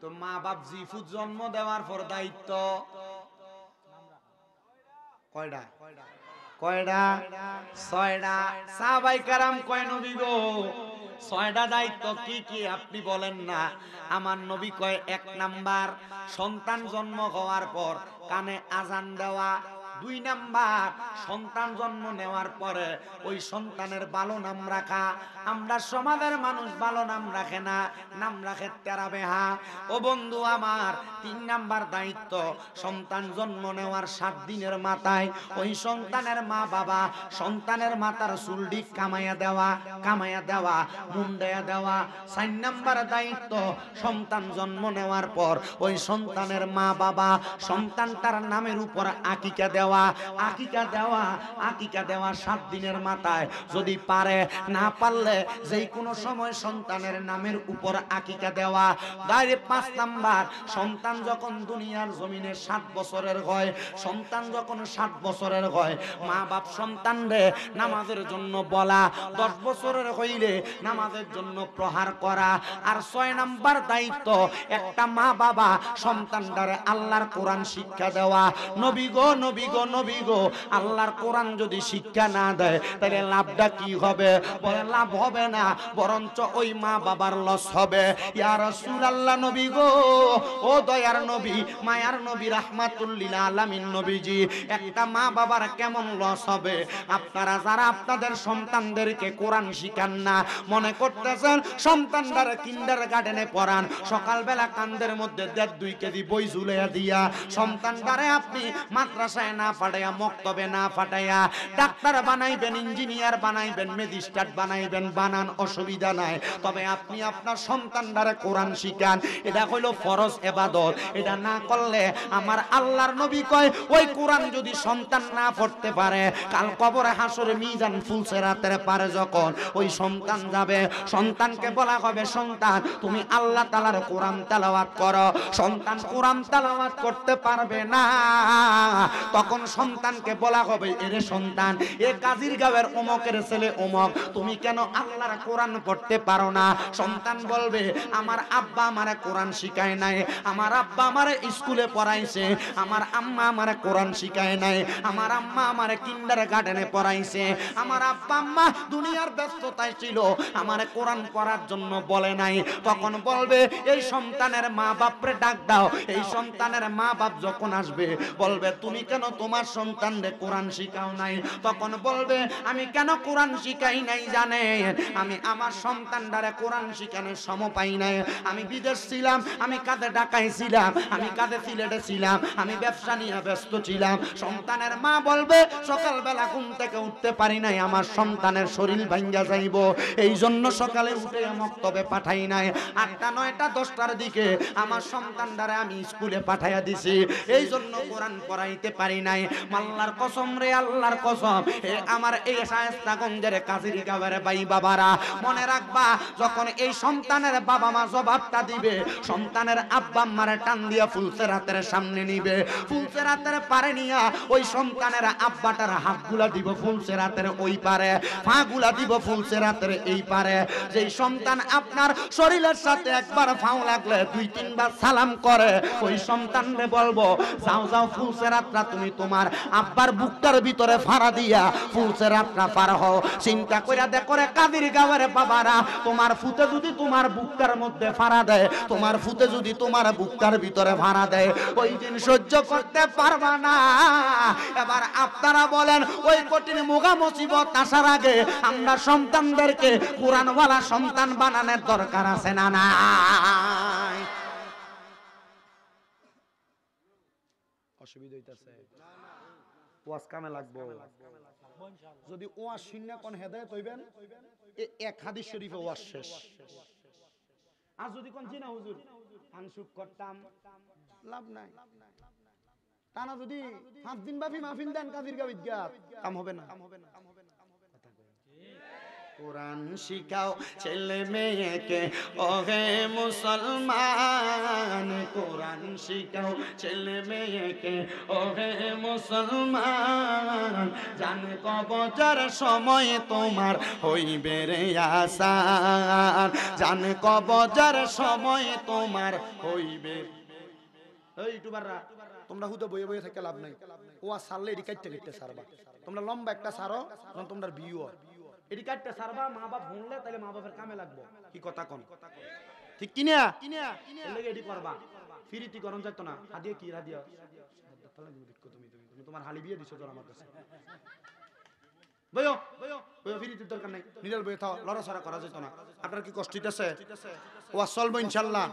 তো মা বাপ জিফুত জন্ম দেওয়ার পর দায়িত্ব কয়টা? কয়টা? ছয়টা। সাহাবায়ে কেরাম কয় নবী গো ছয়টা দায়িত্ব কি কি আপনি বলেন না? আমার নবী কয়, এক নাম্বার সন্তান জন্ম হওয়ার পর কানে আজান দেওয়া, দুই নাম্বার সন্তান জন্ম নেওয়ার পরে ওই সন্তানের ভালো নাম রাখা। আমরা সমাজের মানুষ ভালো নাম রাখে না, নাম রাখে তেরা বেহা। ও বন্ধু আমার, তিন নাম্বার দায়িত্ব সন্তান জন্ম নেওয়ার 7 দিনের মাথায় ওই সন্তানের মা বাবা সন্তানের মাথার চুলডি কামাইয়া দেওয়া মুন্ডাইয়া দেওয়া। 4 নাম্বার দায়িত্ব সন্তান জন্ম নেওয়ার পর ওই সন্তানের মা বাবা সন্তানটার নামের উপর আকিকা দেওয়া 7 দিনের মাথায়। যদি পারে, না পারলে যেই কোনো সময় সন্তানের নামের উপর আকিকা দেওয়া। ডাইরেক্ট 5 নাম্বার সন্তান যখন দুনিয়ার জমিনে 7 বছরের হয়, সন্তান যখন 7 বছরের হয়, মা বাপ সন্তানরে নামাজের জন্য বলা, 10 বছরের হইলে নামাজের জন্য প্রহার করা। আর 6 নাম্বার দায়িত্ব একটা মা বাবা সন্তানটারে আল্লাহর কোরআন শিক্ষা দেওয়া। নবী গো আল্লাহর কোরআন যদি শিক্ষা না দেয় তাহলে লাভটা কি হবে? বলে লাভ হবে না, বরঞ্চ ওই মা বাবার লস হবে। ইয়া রাসূলুল্লাহ, নবী গো, ও দয়ার নবী, মায়ার নবী, রাহমাতুল লিল আলামিন নবীজি, একটা মা বাবার কেমন লস হবে? আপনারা যারা আপনাদের সন্তানদেরকে কোরআন শিখান না, মনে করতেছেন সন্তানদের কিন্ডারগার্টেনে পড়ান, সকালবেলা কান্দের মধ্যে 1.5-2 কেজি বই ঝুলাইয়া দিয়া সন্তানটারে আপনি মাদ্রাসায় না পাঠাইয়া, মক্তবে না পাঠাইয়া ডাক্তার বানাইবেন, ইঞ্জিনিয়ার বানাইবেন, ম্যাজিস্ট্রেট বানাইবেন, বানান, অসুবিধা নাই। তবে আপনি আপনার সন্তানটারে কোরআন শিখান। এটা হইল ফরজ ইবাদত। এটা না করলে আমার আল্লাহর নবী কয়, ওই কোরআন যদি সন্তান না পড়তে পারে, কাল কবরে হাসরে মিজান ফুলসেরাতের পারে যখন ওই সন্তান যাবে, সন্তানকে বলা হবে, সন্তান তুমি আল্লাহ তাআলার কোরআন তেলাওয়াত করো। সন্তান কোরআন তেলাওয়াত করতে পারবে না, তখন সন্তানকে বলা হবে, এরে সন্তান, এ কাজীর গাঁয়ের অমকের ছেলে অমক, তুমি কেন আল্লাহর কোরআন পড়তে পারো না? সন্তান বলবে, আমার আব্বা আমারে কোরআন শিখায় নাই, আমার আব্বা আমারে স্কুলে পড়াইছে, আমার আম্মা আমারে কোরআন শিখায় নাই, আমার আম্মা আমারে কিন্ডারগার্টেনে পড়াইছে, আমার আব্বা আম্মা দুনিয়ার ব্যস্ততায় ছিল, আমারে কোরআন পড়ার জন্য বলে নাই। তখন বলবে, এই সন্তানের মা বাপরে ডাক দাও। এই সন্তানের মা বাপ যখন আসবে, বলবে, তুমি কেন তোমার সন্তানরে কোরআন শিখাও নাই? তখন বলবে, আমি কেন কোরআন শিখাই নাই জানেন? আমি আমার সন্তানটারে কোরআন শিখানোর সময় পাই নাই। আমি বিদেশ ছিলাম, আমি কাঁধে ঢাকায় ছিলাম, আমি কাঁধে সিলেটে ছিলাম, আমি ব্যবসা নিয়ে ব্যস্ত ছিলাম। সন্তানের মা বলবে, সকালবেলা ঘুম থেকে উঠতে পারি নাই, আমার সন্তানের শরীর ভাঙ্গা যাইব, এই জন্য সকালে উঠে মক্তবে পাঠাই নাই। 8টা 9টা 10টার দিকে আমার সন্তানটারে আমি স্কুলে পাঠাইয়া দিছি, এই জন্য কোরআন পড়াইতে পারি নাই। আল্লাহর কসম রে, আল্লাহর কসম, আমার এই শায়েস্তাগঞ্জের কাজীর গাঁয়ের ভাই বাবারা, মনে রাখবা, যখন এই সন্তানের বাবা মা জবাবটা দিবে, সন্তানের আব্বা আম্মারে টান দিয়া ফুলসেরাতের সামনে নিবে, ফুলসেরাতের পারে নিয়া ওই সন্তানের আব্বাটার হাতগুলা দিব ফুলসেরাতের ওই পারে, পাগুলা দিব ফুলসেরাতের এই পারে। যেই সন্তান আপনার শরীরের সাথে একবার ফাও লাগলে 2-3 বার সালাম করে, ওই সন্তানরে বলবো, যাও যাও ফুলসেরাতটা তুমি তোমার আব্বার বুকটার ভিতরে ফাড়া দিয়া ফুলসেরাতটা পার হও। চিন্তা কইরা দেখো রে কাদির গাঁয়ের বাবারা, তোমার ফুতে যদি তোমার বুকটার মধ্যে ফাড়া দেয়, তোমার ফুতে যদি তোমার বুকটার ভিতরে ফাড়া দেয়, ওই দিন সহ্য করতে পারবা না। এবার আপনারা বলেন, ওই কঠিন মুগা মুসিবত আসার আগে আমরা সন্তানদেরকে কোরআনওয়ালা সন্তান বানানোর দরকার আছে না নাই? অসুবিধা হইতাছে? ওয়াজ কামে লাগবো। যদি ওয়াজ শুনে কোন হেদায়েত হইবেন, এক হাদিস শরীফে ওয়াজ শেষ। আর যদি কোন চিনা হুজুর আনসুক করতাম, লাভ নাই। টানা যদি 5 দিন ব্যাপী মাহফিল দেন কাজীর গাঁয়ের গিয়াত, কাম হবে না। কোরআন শিখাও ছেলে মেয়েকে, ওহে মুসলমান, কোরআন কোরআন শিখাও ছেলে মেয়েকে ও হে মুসলমান জানে কবরের সময় তোমার হইবে রে আসান জানে কবরের সময় তোমার হইবে এই ইউটিউবাররা তোমরা হুদে বইয়ে বইয়ে থেকে লাভ নাই ও আর সারলে এডি কাটতে কাটতে সারবা তোমরা লম্বা একটা সারো যখন তোমরা বিয়ে এডি কাটতে সারবা মা বাপ ভুললে তাহলে মা বাপের কামে লাগবো কি কথা কোন ঠিক কিনা এর লাগি এডি করবা ফিরিতি করন যেত না হাদিয়া কি হাদিয়া তুমি তোমার হালি বিয়ে দিছো তোর আমার কাছে বইও ফিরিতির দরকার নাই নিরাল বইয়ে থাও লড়াছড়া করা যেত না আপনার কি কষ্ট হইতেছে ও চলবো ইনশাল্লাহ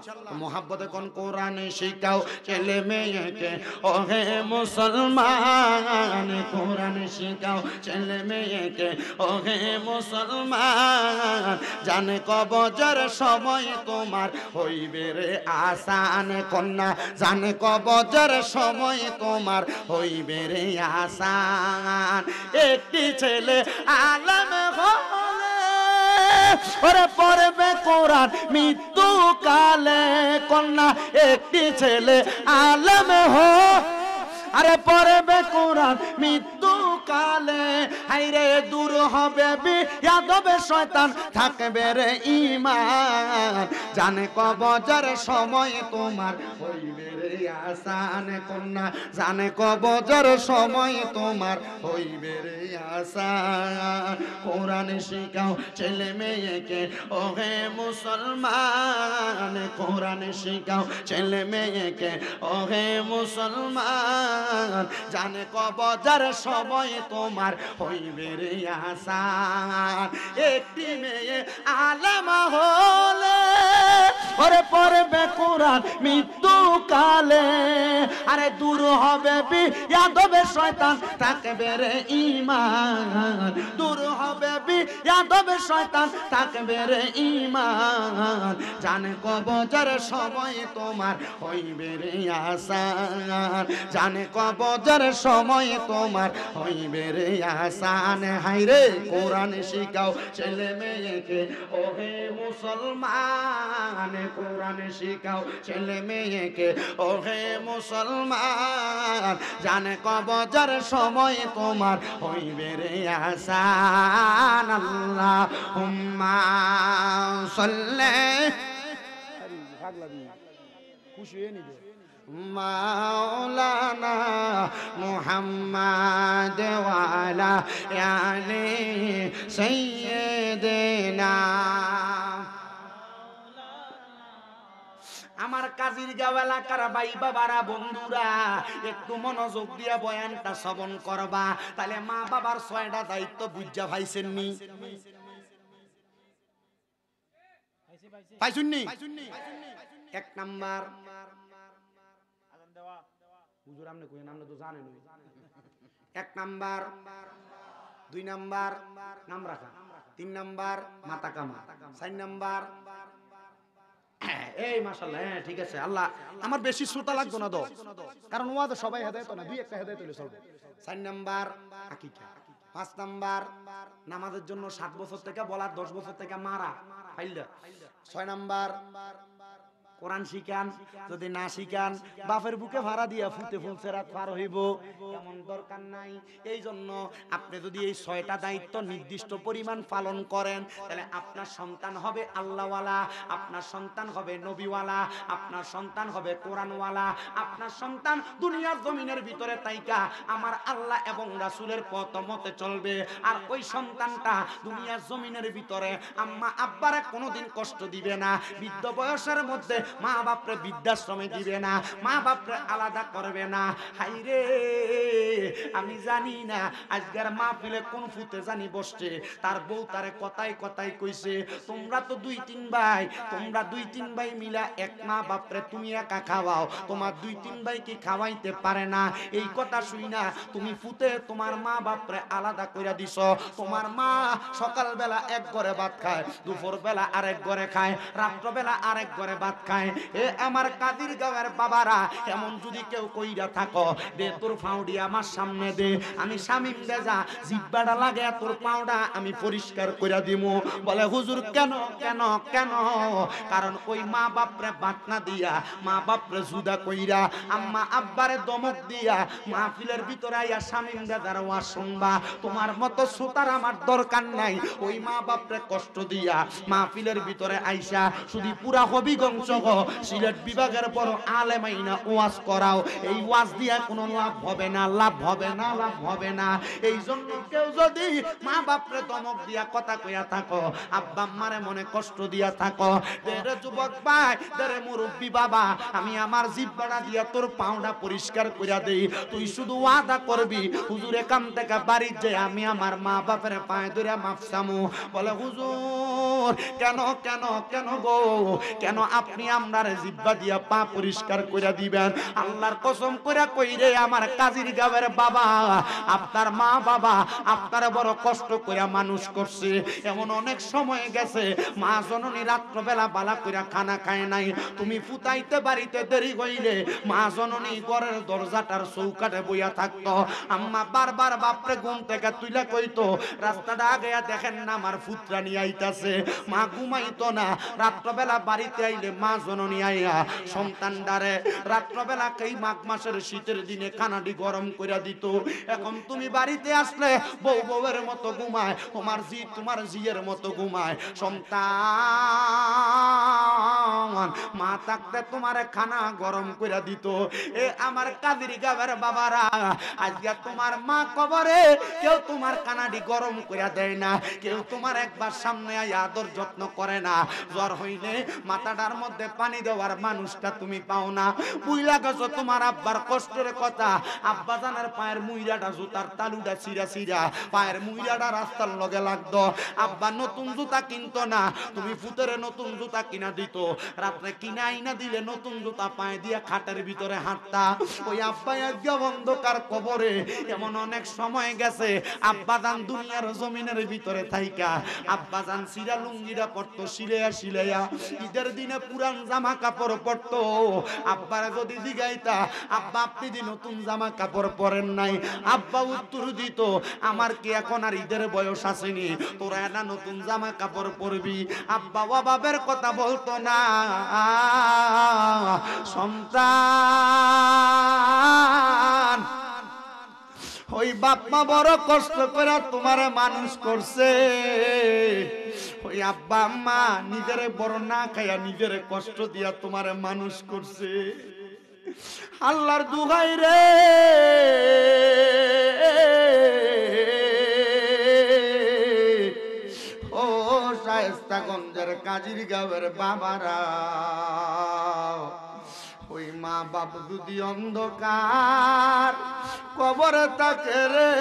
মোহাব্বতে কোন কোরআনে শিখাও ছেলে মেয়েকে ও হে মুসলমান কোরআনে শিখাও ছেলে মেয়েকে ও হে মুসলমান জানে কবরের সময় তোমার হইবে রে আসান কন্যা জানে কবরের সময় তোমার হইবে রে আসান একটি ছেলে আলম হলে ওরে পড়বে কোরআন মৃত্যু কালে কন্যা একটি ছেলে আলম আরে পড়বে কোরআন মৃত্যু কালে হাইরে দূর হবে বিয়াদবে শয়তান থাকবে রে ঈমান জানে কবরের সময় তোমার হইবে রে আসান কন্যা জানে কবরের সময় তোমার হইবে রে আসান কোরআন শিখাও ছেলে মেয়েকে ও হে মুসলমান কোরআন শিখাও ছেলে মেয়েকে ও হে মুসলমান জানে কবরের সময় তোমার হইবে রে আসান একটি মেয়ে আলেমা হলে ওরে পড়বে কোরআন মৃত্যু কালে আরে দূর হবে বিয়াদবে শয়তান থাকবে রে ঈমান দূর হবে বিয়াদবে শয়তান থাকবে রে ঈমান জানে কবরের সময় তোমার হইবে রে আসান জানে কবরের সময় তোমার হইবে রে আসান হাইরে কোরআন শিখাও ছেলে মেয়েকে ও হে মুসলমান কোরআন শিখাও ছেলে মেয়েকে ও হে মুসলমান জানে কবরের সময় তোমার হইবে রে আসান আল্লাহুম্মা সাল্লি খুশি হয়ে নিবে মাওলানা মুহাম্মদ ওয়ালা আলি সাইয়্যিদিনা আমার কাজির গাঁও এলাকার ভাই বাবারা বন্ধুরা একটু মনোযোগ দিয়া বয়ানটা শ্রবণ করবা তাহলে মা বাবার 6টা দায়িত্ব বুঝা পাইছেননি পাইছুননি 1 নাম্বার হুজুর আপনি কই নাম তো জানেন 1 নাম্বার 2 নাম্বার নাম রাখা 3 নাম্বার মাথা কামা 4 নাম্বার এই মাশাআল্লাহ হ্যাঁ ঠিক আছে আল্লাহ আমার বেশি শ্রোতা লাগতো না তো কারণ ওয়াজ সবাই হেদায়েত না দুই একটা হেদায়েত হইলে চলবে 4 নাম্বার আকীকা 5 নাম্বার নামাজের জন্য 7 বছর থেকে বলা 10 বছর থেকে মারা পাইলা 6 নাম্বার কোরআন শিখান যদি না শিখান বাপের বুকে ভাড়া দিয়া ফুটে ফুলছে রাত পার হইব এমন দরকার নাই এই জন্য আপনি যদি এই 6টা দায়িত্ব নির্দিষ্ট পরিমাণ পালন করেন তাহলে আপনার সন্তান হবে আল্লাহওয়ালা আপনার সন্তান হবে নবীওয়ালা আপনার সন্তান হবে কোরআনওয়ালা আপনার সন্তান দুনিয়ার জমিনের ভিতরে তাইকা আমার আল্লাহ এবং রাসূলের পথ মতে চলবে আর ওই সন্তানটা দুনিয়ার জমিনের ভিতরে আম্মা আব্বারে কোনোদিন কষ্ট দিবে না বৃদ্ধ বয়সের মধ্যে মা বাপরে বৃদ্ধাশ্রমে দিবে না মা বাপরে আলাদা করবে না হাইরে আমি জানি না আজকের মাহফিলে কোন ফুতে জানি বসছে তার বউ তারে কথাই কথাই কইছে তোমরা তো 2-3 ভাই তোমরা 2-3 ভাই মিলা এক মা বাপরে তুমি একা খাওয়াও তোমার 2-3 ভাই কি খাওয়াইতে পারে না এই কথা শুই না তুমি ফুতে তোমার মা বাপরে আলাদা কইরা দিছো তোমার মা সকাল বেলা এক ঘরে ভাত খায় দুপুর বেলা আরেক ঘরে খায় রাত্র বেলা আরেক ঘরে ভাত খায় খায়। এ আমার কাদির গাঁয়ের বাবারা, এমন যদি কেউ কইরা থাকো, দে তোর ফাউডি আমার সামনে দে, আমি শামিম দেজা জিব্বাটা লাগে তোর পাউডা আমি পরিষ্কার কইরা দিমু। বলে হুজুর কেন কেন কেন? কারণ ওই মা বাপরে বাটনা দিয়া, মা বাপরে জুদা কইরা, আম্মা আব্বারে দমক দিয়া মাহফিলের ভিতরে আইয়া শামিম দাদার ওয়াজ শুনবা। তোমার মতো সুতার আমার দরকার নাই। ওই মা বাপরে কষ্ট দিয়া মাহফিলের ভিতরে আইসা শুধু পুরা হবিগঞ্জ সিলেট বিভাগের বড় আলেমাইনা ওয়াজ করাও। এই ওয়াজ দিয়া কোনো লাভ হবে না, লাভ হবে না, লাভ হবে না। এই জন্য কেউ যদি মা বাপরে দমক দিয়া কথা কইয়া থাকো, আব্বা আম্মারে মনে কষ্ট দিয়া থাকো, দেরে যুবক ভাই, দেরে মুরব্বী বাবা, আমি আমার জিব্বাটা দিয়া তোর পাউডা পরিষ্কার কইরা দেই। তুই শুধু ওয়াদা করবি, হুজুর এখান থেকে বাড়ি যে আমি আমার মা বাপের পায়ে ধরে মাফ চামু। বলে হুজুর কেন কেন কেন গো, কেন আপনি আমরার জিব্বা দিয়া পা পরিষ্কার কইরা দিবেন? আল্লাহর কসম কইরা কই রে আমার কাজীর গাঁয়ের বাবা, আপনার মা বাবা আপনার বড় কষ্ট কইরা মানুষ করছে। এমন অনেক সময় গেছে মা জননী রাত্রবেলা বালা কইরা খানা খায় নাই। তুমি ফুটাইতে বাড়িতে দেরি হইলে মা জননী ঘরের দরজাটার চৌকাটে বইয়া থাকতো। আম্মা বারবার বাপরে ঘুম থেকে তুইলা কইতো, রাস্তাটা আগে দেখেন না আমার ফুতরা নিয়ে আইতাছে। মা ঘুমাইতো না, রাত্রবেলা বাড়িতে আইলে মা জননী আইয়া সন্তানটারে রাত্রবেলা এই মাঘ মাসের শীতের দিনে কানাডি গরম কইরা দিত। এখন তুমি বাড়িতে আসলে বউ বউয়ের মতো ঘুমায়, তোমার জিয়ের মতো ঘুমায়। সন্তান মা থাকতে তোমার খানা গরম কইরা দিত। এ আমার কাদির গাঁয়ের বাবারা, আজকে তোমার মা কবরে, কেউ তোমার কানাডি গরম কইরা দেয় না, কেউ তোমার একবার সামনে আইয়া আদর যত্ন করে না। জ্বর হইলে মাথাটার মধ্যে পানি দেওয়ার মানুষটা তুমি পাও না। বুইলা গেছো তোমার আব্বার কষ্টের কথা। আব্বা জানের পায়ের মুইরাটা জুতার তালুটা চিরা চিরা পায়ের মুইরাটা রাস্তার লগে লাগতো। আব্বা নতুন জুতা কিনতো না, তুমি ফুতেরে নতুন জুতা কিনা দিত। রাত্রে কিনা আইনা দিলে নতুন জুতা পায়ে দিয়া খাটের ভিতরে হাঁটতা। ওই আব্বা আজকে অন্ধকার কবরে। এমন অনেক সময় গেছে আব্বাজান দুনিয়ার জমিনের ভিতরে থাইকা আব্বাজান সিরা লুঙ্গিরা পড়তো সিলেয়া সিলেয়া, ঈদের দিনে পুরান জামা কাপড় পড়তো। আব্বারা যদি জিগাইতা, আব্বা আপনি যে নতুন জামা কাপড় পরেন নাই, আব্বা উত্তর দিত, আমার কি এখন আর ঈদের বয়স আসেনি, তোরা না নতুন জামা কাপড় পরবি। আব্বা অভাবের কথা বলতো না। সন্তান ওই বাপ মা বড় কষ্ট করে তোমারে মানুষ করছে। ওই আব্বা আম্মা নিজের বড় না খাইয়া নিজের কষ্ট দিয়া তোমারে মানুষ করছে। আল্লাহর দুহাই রে, ও শায়েস্তাগঞ্জের কাজীর গাঁয়ের বাবারা, ওই মা বাপ যদি অন্ধকার কবরে থাকে রে,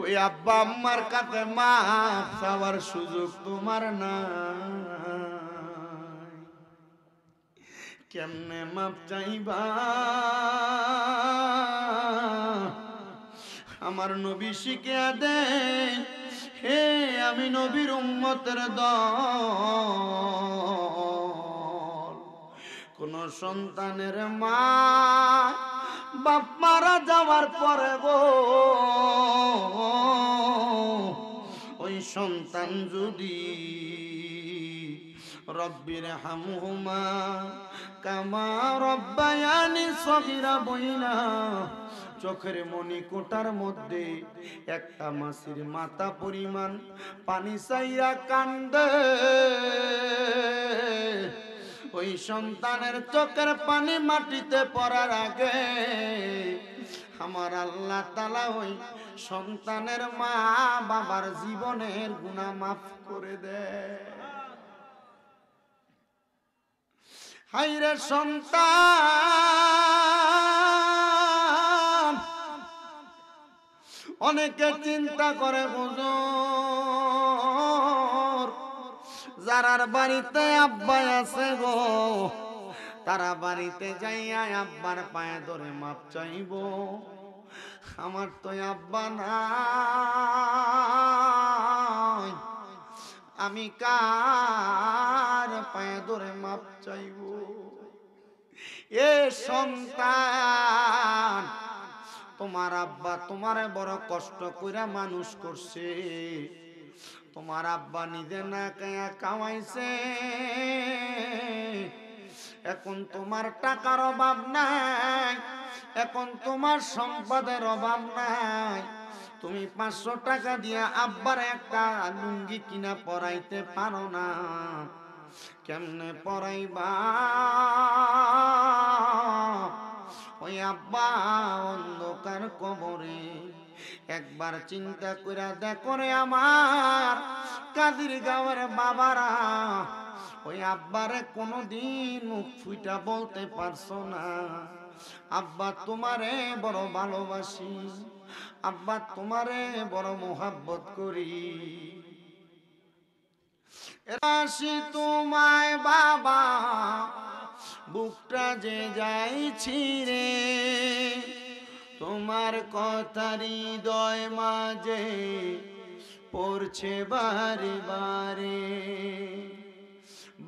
ওই আব্বা আম্মার কাছে মাফ চাওয়ার সুযোগ তোমার না। কেমনে মাপ চাইবা? আমার নবী শিখে দে, হে আমি নবীর উম্মতের দল। কোন সন্তানের মা বাপ মারা যাওয়ার পরে গো, ওই সন্তান যদি রব্বির হামহুমা কামা রব্বায়ানি সগীরা বইনা, চোখের মনি কোটার মধ্যে একটা মাসির মাথা পরিমাণ পানি চাইয়া কান্দে, ওই সন্তানের চোখের পানি মাটিতে পড়ার আগে আমার আল্লাহ তাআলা ওই সন্তানের মা বাবার জীবনের গুনাহ মাফ করে দেয়। হায়রে সন্তান, অনেকে চিন্তা করে হুজুর যারার বাড়িতে আব্বা আছে গো, তারা বাড়িতে যাইয়া আব্বার পায়ে ধরে মাপ চাইব। আমার তো আব্বা নাই, আমি কার পায়ে ধরে মাপ চাইব? এ সন্তান, তোমার আব্বা তোমারে বড় কষ্ট কইরা মানুষ করছে। তোমার আব্বা নিজে না খায়া কামাইছে। এখন তোমার টাকার অভাব নাই, এখন তোমার সম্পদের অভাব নাই। তুমি 500 টাকা দিয়ে আব্বার একটা লুঙ্গি কিনা পরাইতে পারো না। কেমনে পরাইবা? ওই আব্বা অন্ধকার কবরে। একবার চিন্তা করে দেখো রে আমার কাদির গাঁয়ের বাবারা, ওই আব্বারে কোনদিন মুখ ফুইটা বলতে পারছো না আব্বা তোমারে বড় ভালোবাসি, আব্বা তোমারে বড় মোহাব্বত করি। রাশি তোমায় বাবা বুকটা যে যাইছি রে, তোমার কথা হৃদয় মাঝে পড়ছে বারে বারে।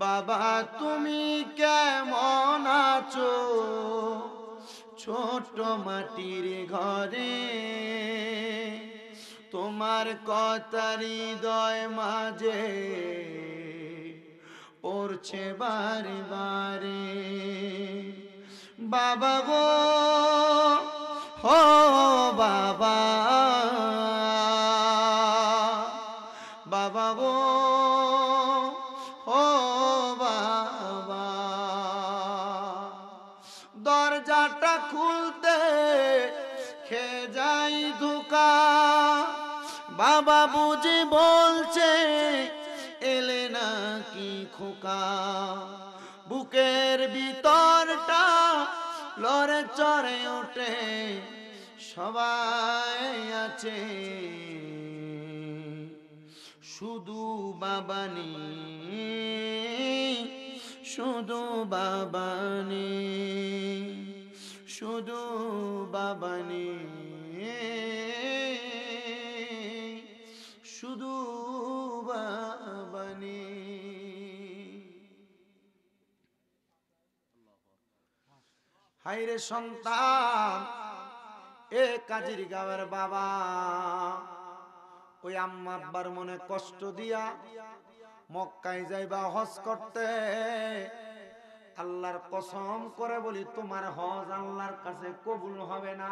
বাবা তুমি কেমন আছো ছোট মাটির ঘরে, তোমার কথা হৃদয় মাঝে পড়ছে বারে বারে। বাবা গো হো বাবা, বাবা গো ও বাবা, দরজাটা খুলতে খেয়ে যাই ধোকা। বাবা বুঝি বলছে এলে নাকি খোকা, বুকের ভিতরটা লড়ে চড়ে ওঠে, সবাই আছে শুধু বাবা নেই, শুধু বাবা নেই, শুধু বাবা নেই, শুধু বাবা নেই। হায়রে সন্তান, এ কাজীর গাঁয়ের বাবা ওই আম্মা আব্বার মনে কষ্ট দিয়া মক্কায় যাইবা হজ করতে। আল্লাহর কসম করে বলি তোমার হজ আল্লাহর কাছে কবুল হবে না।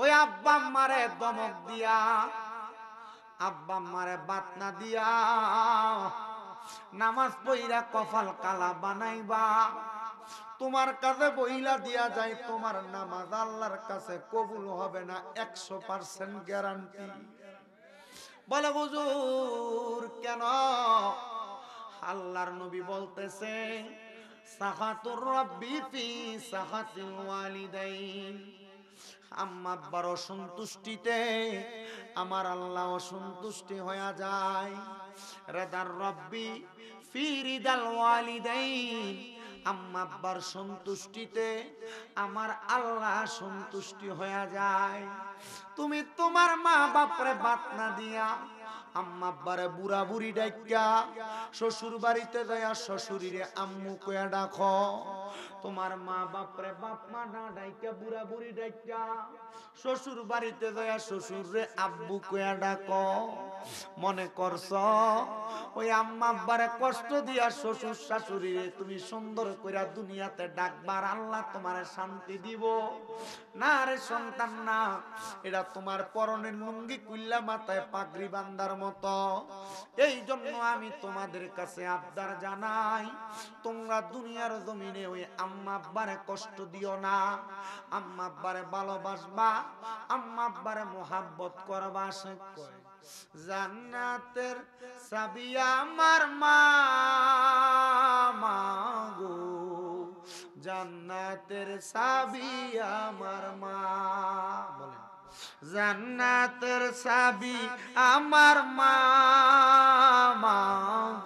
ওই আব্বা আম্মারে দমক দিয়া, আব্বা আম্মারে বাতনা দিয়া নামাজ পইরা কপাল কালা বানাইবা। তোমার কাছে বইলা দিয়া যায় তোমার নামাজ আল্লাহর কাছে কবুল হবে না, 100% গ্যারান্টি। বলে হুজুর কেন? আল্লাহর নবী বলতেছে সাখাতুর রাব্বি ফি সাখাতিল ওয়ালিদাইন, আম্মা আব্বার অসন্তুষ্টিতে আমার আল্লাহ অসন্তুষ্টি হয়ে যায়। রিদার রাব্বি ফি রিদাল ওয়ালিদাইন, আম্মা আব্বার সন্তুষ্টিতে আমার আল্লাহ সন্তুষ্টি হয়ে যায়। তুমি তোমার মা বাপরে বাতনা দিয়া, আম্মা আব্বারে বুড়া বুড়ি ডাইকা, শ্বশুর বাড়িতে যায় শ্বশুরিরে আম্মু কয়া ডাকো। তোমার মা বাপরে বাপ মা না ডাইকা বুড়া বুড়ি ডাইকা, শ্বশুর বাড়িতে যায় শ্বশুরে আব্বু কয়া ডাকো। মনে করছ ওই আম্মা আব্বারে কষ্ট দিয়া শ্বশুর শাশুড়িরে তুমি সুন্দর কইরা দুনিয়াতে ডাকবার আল্লাহ তোমারে শান্তি দিব? না রে সন্তান না, এটা তোমার পরনের লুঙ্গি কুল্লা মাথায় পাগড়ি বান্দার মতো। এই জন্য আমি তোমাদের কাছে আবদার জানাই, তোমরা দুনিয়ার জমিনে ওই আম্মা আব্বারে কষ্ট দিও না। আম্মা আব্বারে ভালোবাসবা, আম্মা আব্বারে মোহাব্বত করবা। সে কয় জান্নাতের চাবি আমার মা গো, জান্নাতের চাবি আমার মা। বলেন জান্নাতের চাবি আমার মা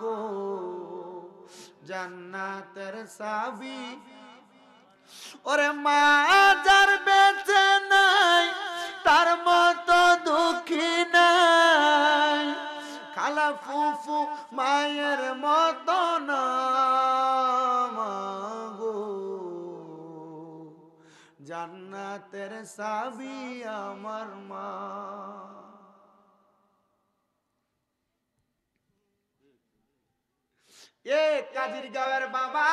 গো, জান্নাতের চাবি। ওরে মা যার বেঁচে নাই তার মতো দুঃখী নাই, ফুফু মায়ের মতো না মাগো, জান্নাতের চাবি আমার মা। এ কাজীর গাঁয়ের বাবা,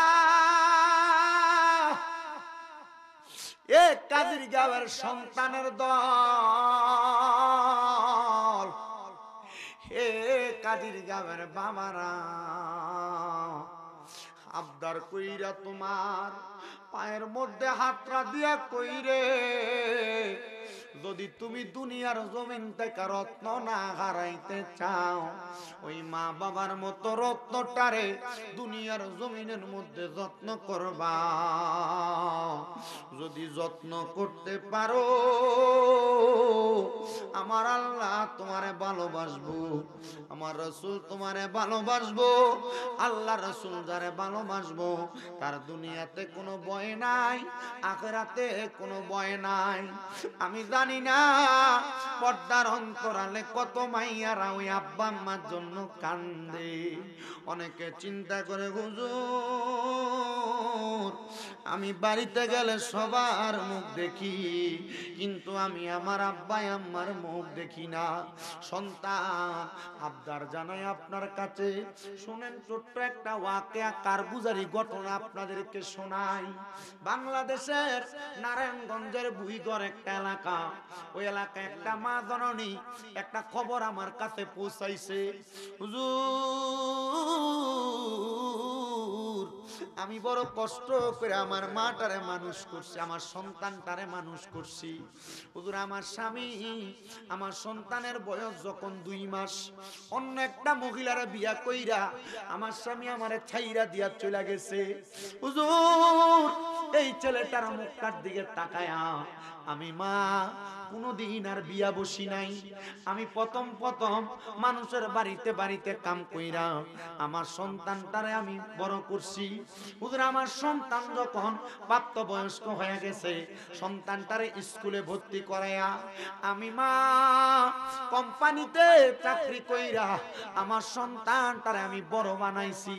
এ কাজীর গাঁয়ের সন্তানের দল, হে কাজীর গাঁয়ের বাবারা, আবদার কইরা তোমার পায়ের মধ্যে হাতরা দিয়া কইরে, যদি তুমি দুনিয়ার জমিন থেকে রত্ন না হারাইতে চাও, ওই মা বাবার মতো রত্নটারে দুনিয়ার জমিনের মধ্যে যত্ন করবা। যদি যত্ন করতে পারো, আমার আল্লাহ তোমারে ভালোবাসবো, আমার রাসূল তোমারে ভালোবাসবো। আল্লাহ রাসূল যারে ভালোবাসবো তার দুনিয়াতে কোনো ভয় নাই, আখিরাতে কোনো ভয় নাই। আমি জানি না পর্দার অন্তরালে কত মাইয়ারা ওই আব্বা আম্মার জন্য কান্দে। অনেকে চিন্তা করে, হুজুর আমি বাড়িতে গেলে সবার মুখ দেখি, কিন্তু আমি আমার আব্বা আম্মার মুখ দেখি না। সন্তান আবদার জানাই আপনার কাছে, শুনেন ছোট্ট একটা ওয়াকিয়া কারগুজারি ঘটনা আপনাদেরকে শোনাই। বাংলাদেশের নারায়ণগঞ্জের বুইগড় একটা এলাকা, ওই এলাকায় একটা মা জননী একটা খবর আমার কাছে পৌঁছাইছে, হুজুর আমি বড় কষ্ট করে আমার মাটারে মানুষ করছি, আমার সন্তানটারে মানুষ করছি। হুজুর আমার স্বামী আমার সন্তানের বয়স যখন 2 মাস, অন্য একটা মহিলারে বিয়া কইরা আমার স্বামী আমারে ছাইরা দিয়া চলে গেছে। হুজুর এই ছেলেটার মুখটার দিকে তাকায়া আমি মা কোনদিন আর বিয়া বসি নাই। আমি প্রথম মানুষের বাড়িতে বাড়িতে কাম কইরা আমার সন্তানটারে আমি বড় করছি। হুজুর আমার সন্তান যখন প্রাপ্তবয়স্ক হয়ে গেছে, সন্তানটারে স্কুলে ভর্তি করায়া আমি মা কোম্পানিতে চাকরি কইরা আমার সন্তানটারে আমি বড় বানাইছি।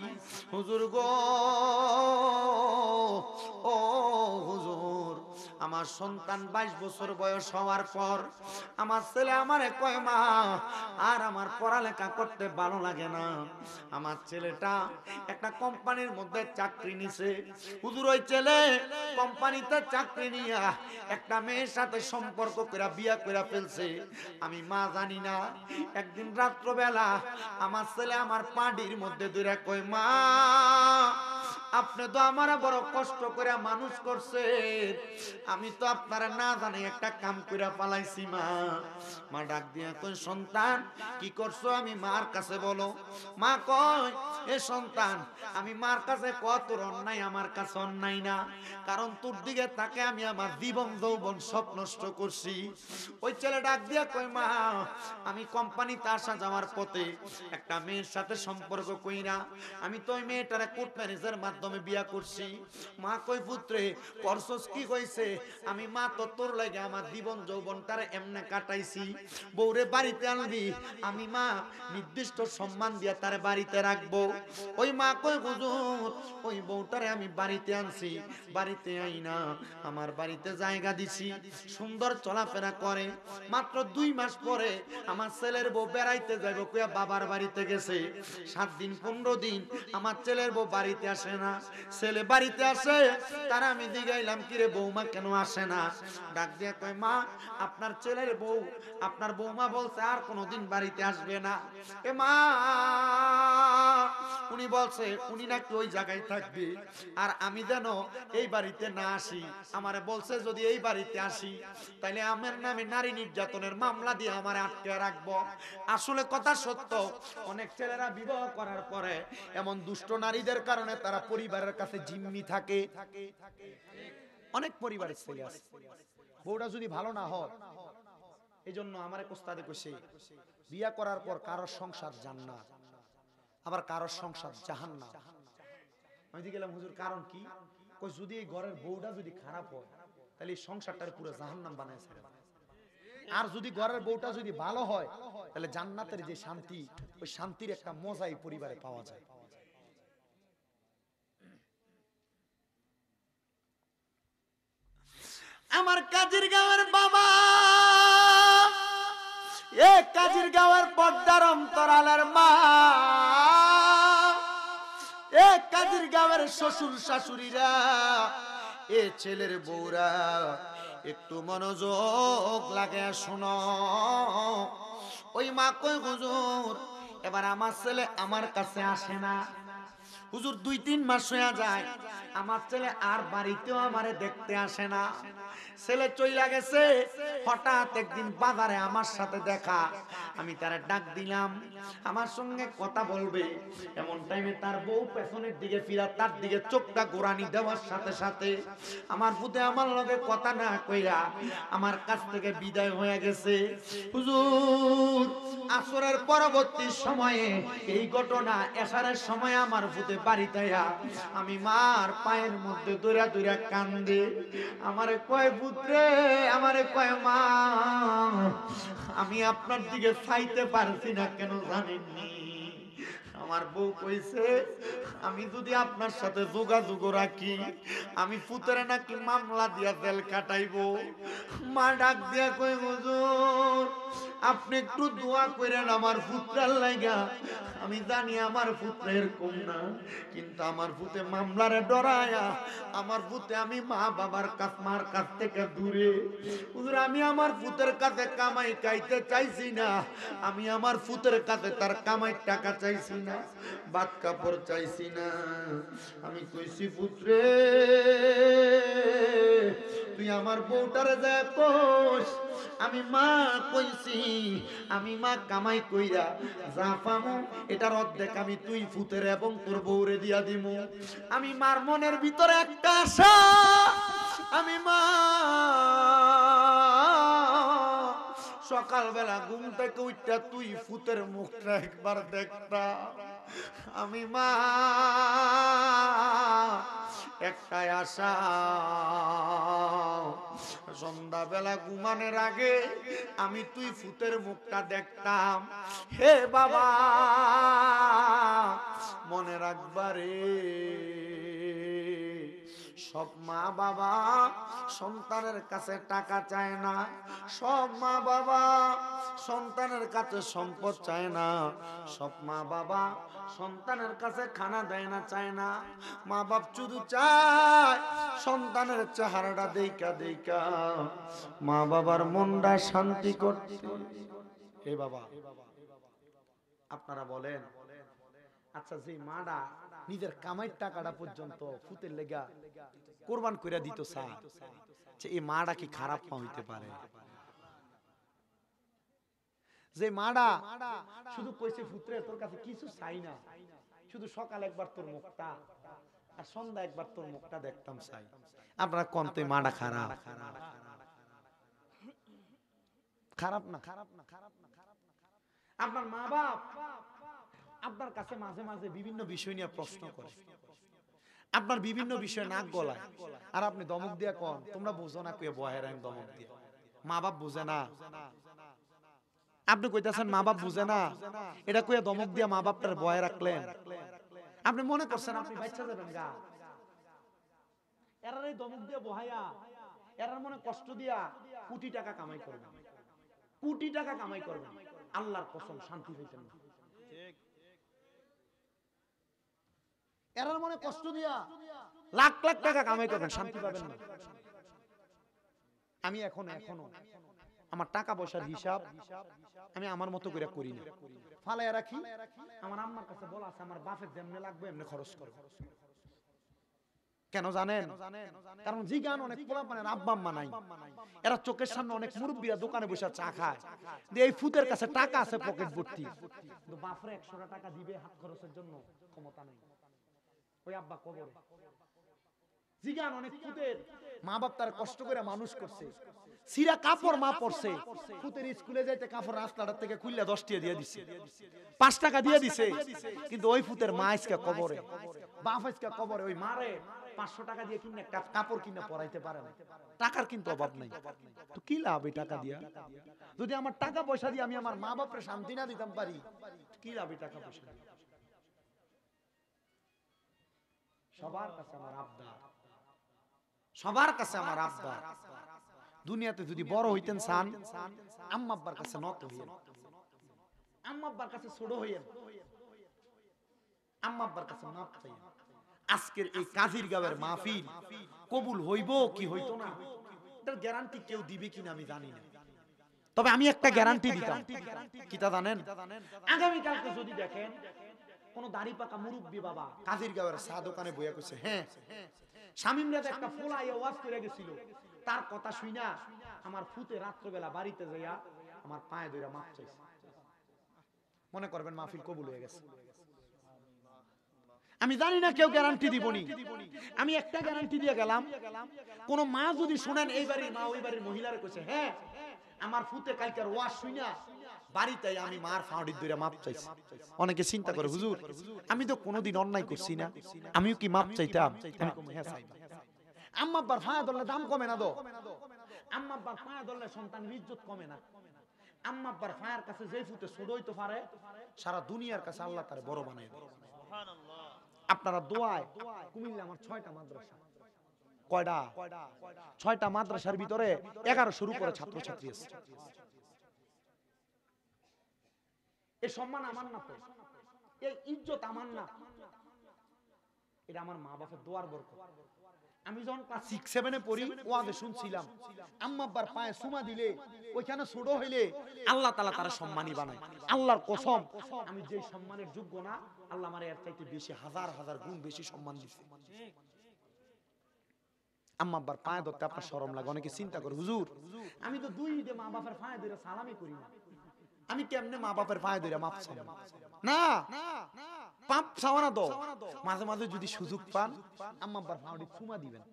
হুজুর গো, ও হুজুর আমার সন্তান 22 বছর বয়স হওয়ার পর আমার ছেলে আমারে কয়, মা আর আমার পড়ালেখা করতে ভালো লাগে না। আমার ছেলেটা একটা কোম্পানির মধ্যে চাকরি নিছে। হুজুর ওই ছেলে কোম্পানিতে চাকরি নিয়া একটা মেয়ের সাথে সম্পর্ক করে বিয়া করে ফেলছে। আমি মা জানি না। একদিন রাত্রবেলা আমার ছেলে আমার পাটির মধ্যে ধরে কয়, মা আপনি তো আমার বড় কষ্ট করে মানুষ করছেন, আমি তো আপনারা না জানি একটা কাম করে পালাইছি। মা মা ডাক দিয়া কই, সন্তান কি করছো? আমি মার কাছে বলো। মা কয়, এ সন্তান আমি মার কাছে কত অন্যায়, আমার কাছে অন্যায় না, কারণ তোর দিকে তাকে আমি আমার জীবন যৌবন সব নষ্ট করছি। ওই ছেলে ডাক দিয়া কই, মা আমি কোম্পানিতে আসা যাওয়ার পথে একটা মেয়ের সাথে সম্পর্ক কইরা আমি তো ওই মেয়েটারে কোর্ট ম্যারেজের মাধ্যমে বিয়া করছি। মা কই, পুত্রে করছস কি কইছে? আমি মা তো তোর লাগে আমার জীবন যৌবনটারে এমনে কাটাইছি। বউরে বাড়িতে আনবি, আমি মা নির্দিষ্ট সম্মান দিয়া তারে বাড়িতে রাখবো। ওই মা কই, হুজুর ওই বউটারে আমি বাড়িতে আনছি, বাড়িতে আইনা আমার বাড়িতে জায়গা দিছি, সুন্দর চলাফেরা করে। মাত্র 2 মাস পরে আমার ছেলের বউ বেড়াইতে যাইব কইয়া বাবার বাড়িতে গেছে। 7 দিন 15 দিন আমার ছেলের বউ বাড়িতে আসে না। ছেলে বাড়িতে আসে, তার আমি জিগাইলাম, কিরে বৌমা কেন আসে না? ডাক দিয়া কয়, মা আপনার ছেলের বউ, আপনার বৌমা বলছে আর কোনোদিন বাড়িতে আসবে না। এ মা উনি বলছে উনি নাকি ওই জায়গায় থাকবে, আর আমি যেন এই বাড়িতে না আসি। আমারে বলছে যদি এই বাড়িতে আসি তাহলে আমার নামে নারী নির্যাতনের মামলা দিয়ে আমারে আটকে রাখবো। আসলে কথা সত্য, অনেক ছেলেরা বিবাহ করার পরে এমন দুষ্ট নারীদের কারণে তারা পরিবারের কাছে জিম্মি থাকে। অনেক পরিবারের ছেলে আছে, বউটা যদি ভালো না হয়, এই জন্য আমার এক ওস্তাদে কইছে, বিয়া করার পর কারোর সংসার জান্নাত, আবার কারোর সংসার জাহান্নাম। আমি গেলাম, হুজুর কারণ কি? কই, যদি এই ঘরের বউটা যদি খারাপ হয় তাহলে এই সংসারটার পুরো জাহান্নাম বানায় ছেড়ে। আর যদি ঘরের বউটা যদি ভালো হয় তাহলে জান্নাতের যে শান্তি, ওই শান্তির একটা মজাই পরিবারে পাওয়া যায়। আমার কাজীর গাঁয়ের বাবা, এ কাজীর গাঁয়ের পর্দার অন্তরালের মা, এ কাজীর গাঁয়ের শ্বশুর শাশুড়িরা, এ ছেলের বউরা, একটু মনোযোগ লাগে শোনো। ওই মা কই হুজুর এবার আমার ছেলে আমার কাছে আসে না। হুজুর 2-3 মাস হয়ে যায় আমার ছেলে আর বাড়িতেও আমারে দেখতে আসে না। ছেলে চইলা গেছে, হঠাৎ একদিন বাজারে আমার সাথে দেখা, আমি তারে ডাক দিলাম আমার সঙ্গে কথা বলবে, এমন টাইমে তার বউ পেছনের দিকে ফিরা তার দিকে চোখটা গোরানি দেওয়ার সাথে সাথে আমার পুতে আমার লগে কথা না কইরা আমার কাছ থেকে বিদায় হয়ে গেছে। হুজুর আসরের পরবর্তী সময়ে এই ঘটনা, এশারের সময় আমার পুতে বাড়িতে আমি মার পায়ের মধ্যে দৌড়া দৌড়া কান্দে, আমারে কয় পুত্রে, আমারে কয় মা, আমি আপনার দিকে চাইতে পারছি না কেন জানেননি? আমার বউ কইছে আমি যদি আপনার সাথে যোগাযোগ রাখি আমি পুত্রে নাকি মামলা দিয়া জেল কাটাইবো। মা ডাক দিয়া কই হুজুর আপনি একটু দোয়া করেন আমার পুত্রের লাইগা। আমি জানি আমার পুত্রের কম না, কিন্তু আমার পুতে মামলারে ডরায়া, আমার পুতে আমি মা বাবার মার কাছ থেকে দূরে। হুজুর আমি আমার পুতের কাছে কামাই খাইতে চাইছি না, আমি আমার পুতের কাছে তার কামাই টাকা চাইছি না, ভাত কাপড় চাইছি না। আমি কইছি পুত্রে তুই আমার বউটারে যা কোস, আমি মা কইছি আমি মা কামাই কইরা যা পামু এটার অর্ধেক আমি তুই ফুতের এবং তোর বউরে দিয়া দিমু। আমি মার মনের ভিতরে একটা আশা, আমি মা সকালবেলা ঘুম থেকে উঠটা তুই ফুতের মুখটা একবার দেখতা। আমি মা একটাই আশা, সন্ধ্যাবেলা ঘুমানোর আগে আমি তুই ফুতের মুখটা দেখতাম। হে বাবা মনে রাখবারে, সব মা বাবা সন্তানের কাছে টাকা চায় না, সব মা বাবা সন্তানের কাছে সম্পদ চায় না, সব মা বাবা সন্তানের কাছে খানা দেয় না, চায় না। মা বাপ শুধু চায় সন্তানের চেহারাটা দেইকা দেইকা মা বাবার মনটা শান্তি করতে। হে বাবা আপনারা বলেন, আচ্ছা যে মাটা নিজের কামাইয়ের টাকাটা পর্যন্ত ফুতের লেগা কোরবান কইরা দিত স্যার, এই মাটা কি খারাপ মা হইতে পারে? যে মাটা শুধু কইছে পুত্রে তোর কাছে কিছু চাই না, শুধু সকাল একবার তোর মুখটা আর সন্ধ্যা একবার তোর মুখটা দেখতাম চাই, আপনারা কোন তো মাটা খারাপ? খারাপ না, খারাপ না, খারাপ না, খারাপ না। আপনার মা বাপ আপনার কাছে মাঝে মাঝে বিভিন্ন বিষয় নিয়ে প্রশ্ন করে, আপনার বিভিন্ন বিষয়ে নাক গলায়, আর আপনি দমক দিয়া কোন তোমরা বুঝো না, কইয়া বহের আইন দমক দিয়া। মা বাপ বুঝে না, আপনি কইতাছেন মা বাপ বুঝে না, এটা কইয়া দমক দিয়া মা বাপটার বয়ে রাখলেন। আপনি মনে করছেন আপনি বাচ্চা যাবেন গা, এরার এই দমক দিয়া বহাইয়া এরার মনে কষ্ট দিয়া কোটি টাকা কামাই করবেন, কোটি টাকা কামাই করবেন, আল্লাহর কসম শান্তি হইতেন না। এরার মনে কষ্ট দিয়া লাখ লাখ টাকা কামাই করবেন, শান্তি পাবেন না। আমি এখনো আমার টাকা পয়সার হিসাব আমি আমার মতো করে করি না, ফালাইয়া রাখি। আমার আম্মার কাছে বলা আছে আমার বাপের যেমনে লাগবে এমনি খরচ করো। কেন জানেন? কারণ জিগান অনেক পোলাপানের আব্বা আম্মা নাই, এরা চোখের সামনে অনেক মুরব্বীরা দোকানে বসে চা খায়, এই ফুতের কাছে টাকা আছে পকেট ভর্তি, কিন্তু বাপরে 100 টাকা দিবে হাত খরচের জন্য ক্ষমতা নেই। ওই আব্বা কবরে জিগান অনেক ফুতের মা বাপ তার কষ্ট করে মানুষ করছে, সিরা কাপড় মা পরছে, ফুতের স্কুলে যাইতে কাপড় রাস্তাটা থেকে খুললে 10 টাকা দিয়ে দিছে, 5 টাকা দিয়ে দিছে, কিন্তু ওই ফুতের মা আজকে কবরে, বাপ আজকে কবরে, ওই মারে 500 টাকা দিয়ে কিনে একটা কাপড় কিনে পরাইতে পারে না। টাকার কিন্তু অভাব নাই, তো কি লাভ এই টাকা দিয়া? যদি আমার টাকা পয়সা দিয়ে আমি আমার মা বাপরে শান্তি না দিতাম পারি, কি লাভ এই টাকা পয়সা দিয়ে? সবার কাছে আমার আবদার, সবার কাছে আমার আবদার, দুনিয়াতে যদি বড় হইতেন চান, আম্মা আব্বার কাছে নত হইয়েন, আম্মা আব্বার কাছে ছোট হইয়েন, আম্মা আব্বার কাছে মাপ চাইয়েন। আজকের এই কাজির গাঁয়ের মাহফিল কবুল হইব কি হইতো না, এটার গ্যারান্টি কেউ দিবে কিনা আমি জানি না, তবে আমি একটা গ্যারান্টি দিতাম। কিটা জানেন? আগামী কালকে যদি দেখেন কোন দাড়ি পাকা মুরব্বী বাবা কাজির গাঁয়ের চা দোকানে বইয়া কইছে, হ্যাঁ শামিম রাজা একটা ফোলা ওয়াজ করে গেছিল, তার কথা শুইনা আমার ফুতে রাত্রবেলা বাড়িতে যাইয়া আমার পায়ে ধইরা মাপ চাইছে, মনে করবেন মাহফিল কবুল হয়ে গেছে। আমি জানি না কেউ গ্যারান্টি দিবনি, আমি একটা গ্যারান্টি দিয়ে গেলাম, কোন মা যদি শুনেন এই বাড়ির মা ওই বাড়ির মহিলার কইছে, হ্যাঁ আমার ফুতে কালকের ওয়াজ শুইনা বাড়িতে আমি মার ফাঁড়ির ধরে মাপ চাইছি। অনেকে চিন্তা করে, হুজুর আমি তো কোনোদিন অন্যায় করছি না, আমিও কি মাপ চাইতাম? আমি কই, হ্যাঁ চাইবা। আম্মা আব্বার ফায়া ধরলে দাম কমে না, দো আম্মা আব্বার ফায়া ধরলে সন্তানের ইজ্জত কমে না। আম্মা আব্বার ফায়ার কাছে যে ফুতে ছোট হইতে পারে, সারা দুনিয়ার কাছে আল্লাহ তার বড় বানায় দেয়। আপনারা দোয়ায়, কুমিল্লা আমার 6টা মাদ্রাসা, কয়টা? 6টা মাদ্রাসার ভিতরে 1100 উপরে ছাত্রছাত্রী আছে। এই সম্মান আমার না, তো এই ইজ্জত আমার না, এটা আমার মা বাপের দোয়ার বরকত। আমি যখন ক্লাস 6-7 পড়ি ওয়াজে শুনছিলাম, আম্মা আব্বার পায়ে চুমা দিলে ওইখানে ছোট হইলে আল্লাহ তাআলা তারা সম্মানী বানায়। আল্লাহর কসম, আমি যে সম্মানের যোগ্য না, আল্লাহ আমারে এর চাইতে বেশি হাজার হাজার গুণ বেশি সম্মান দিয়েছে। আম্মা আব্বার পায়ে ধরতে আপনার শরম লাগে। অনেকে চিন্তা করে, হুজুর আমি তো 2 ঈদে মা বাপের পায়ে ধরে সালামি করি না, আমি কেমনে মা বাপের পায়ে ধরে মাপ চাই? না, পাপ চাওয়া না, তো মাঝে মাঝে যদি সুযোগ পান আম্মা আব্বার পায়ে চুমা দিবেন।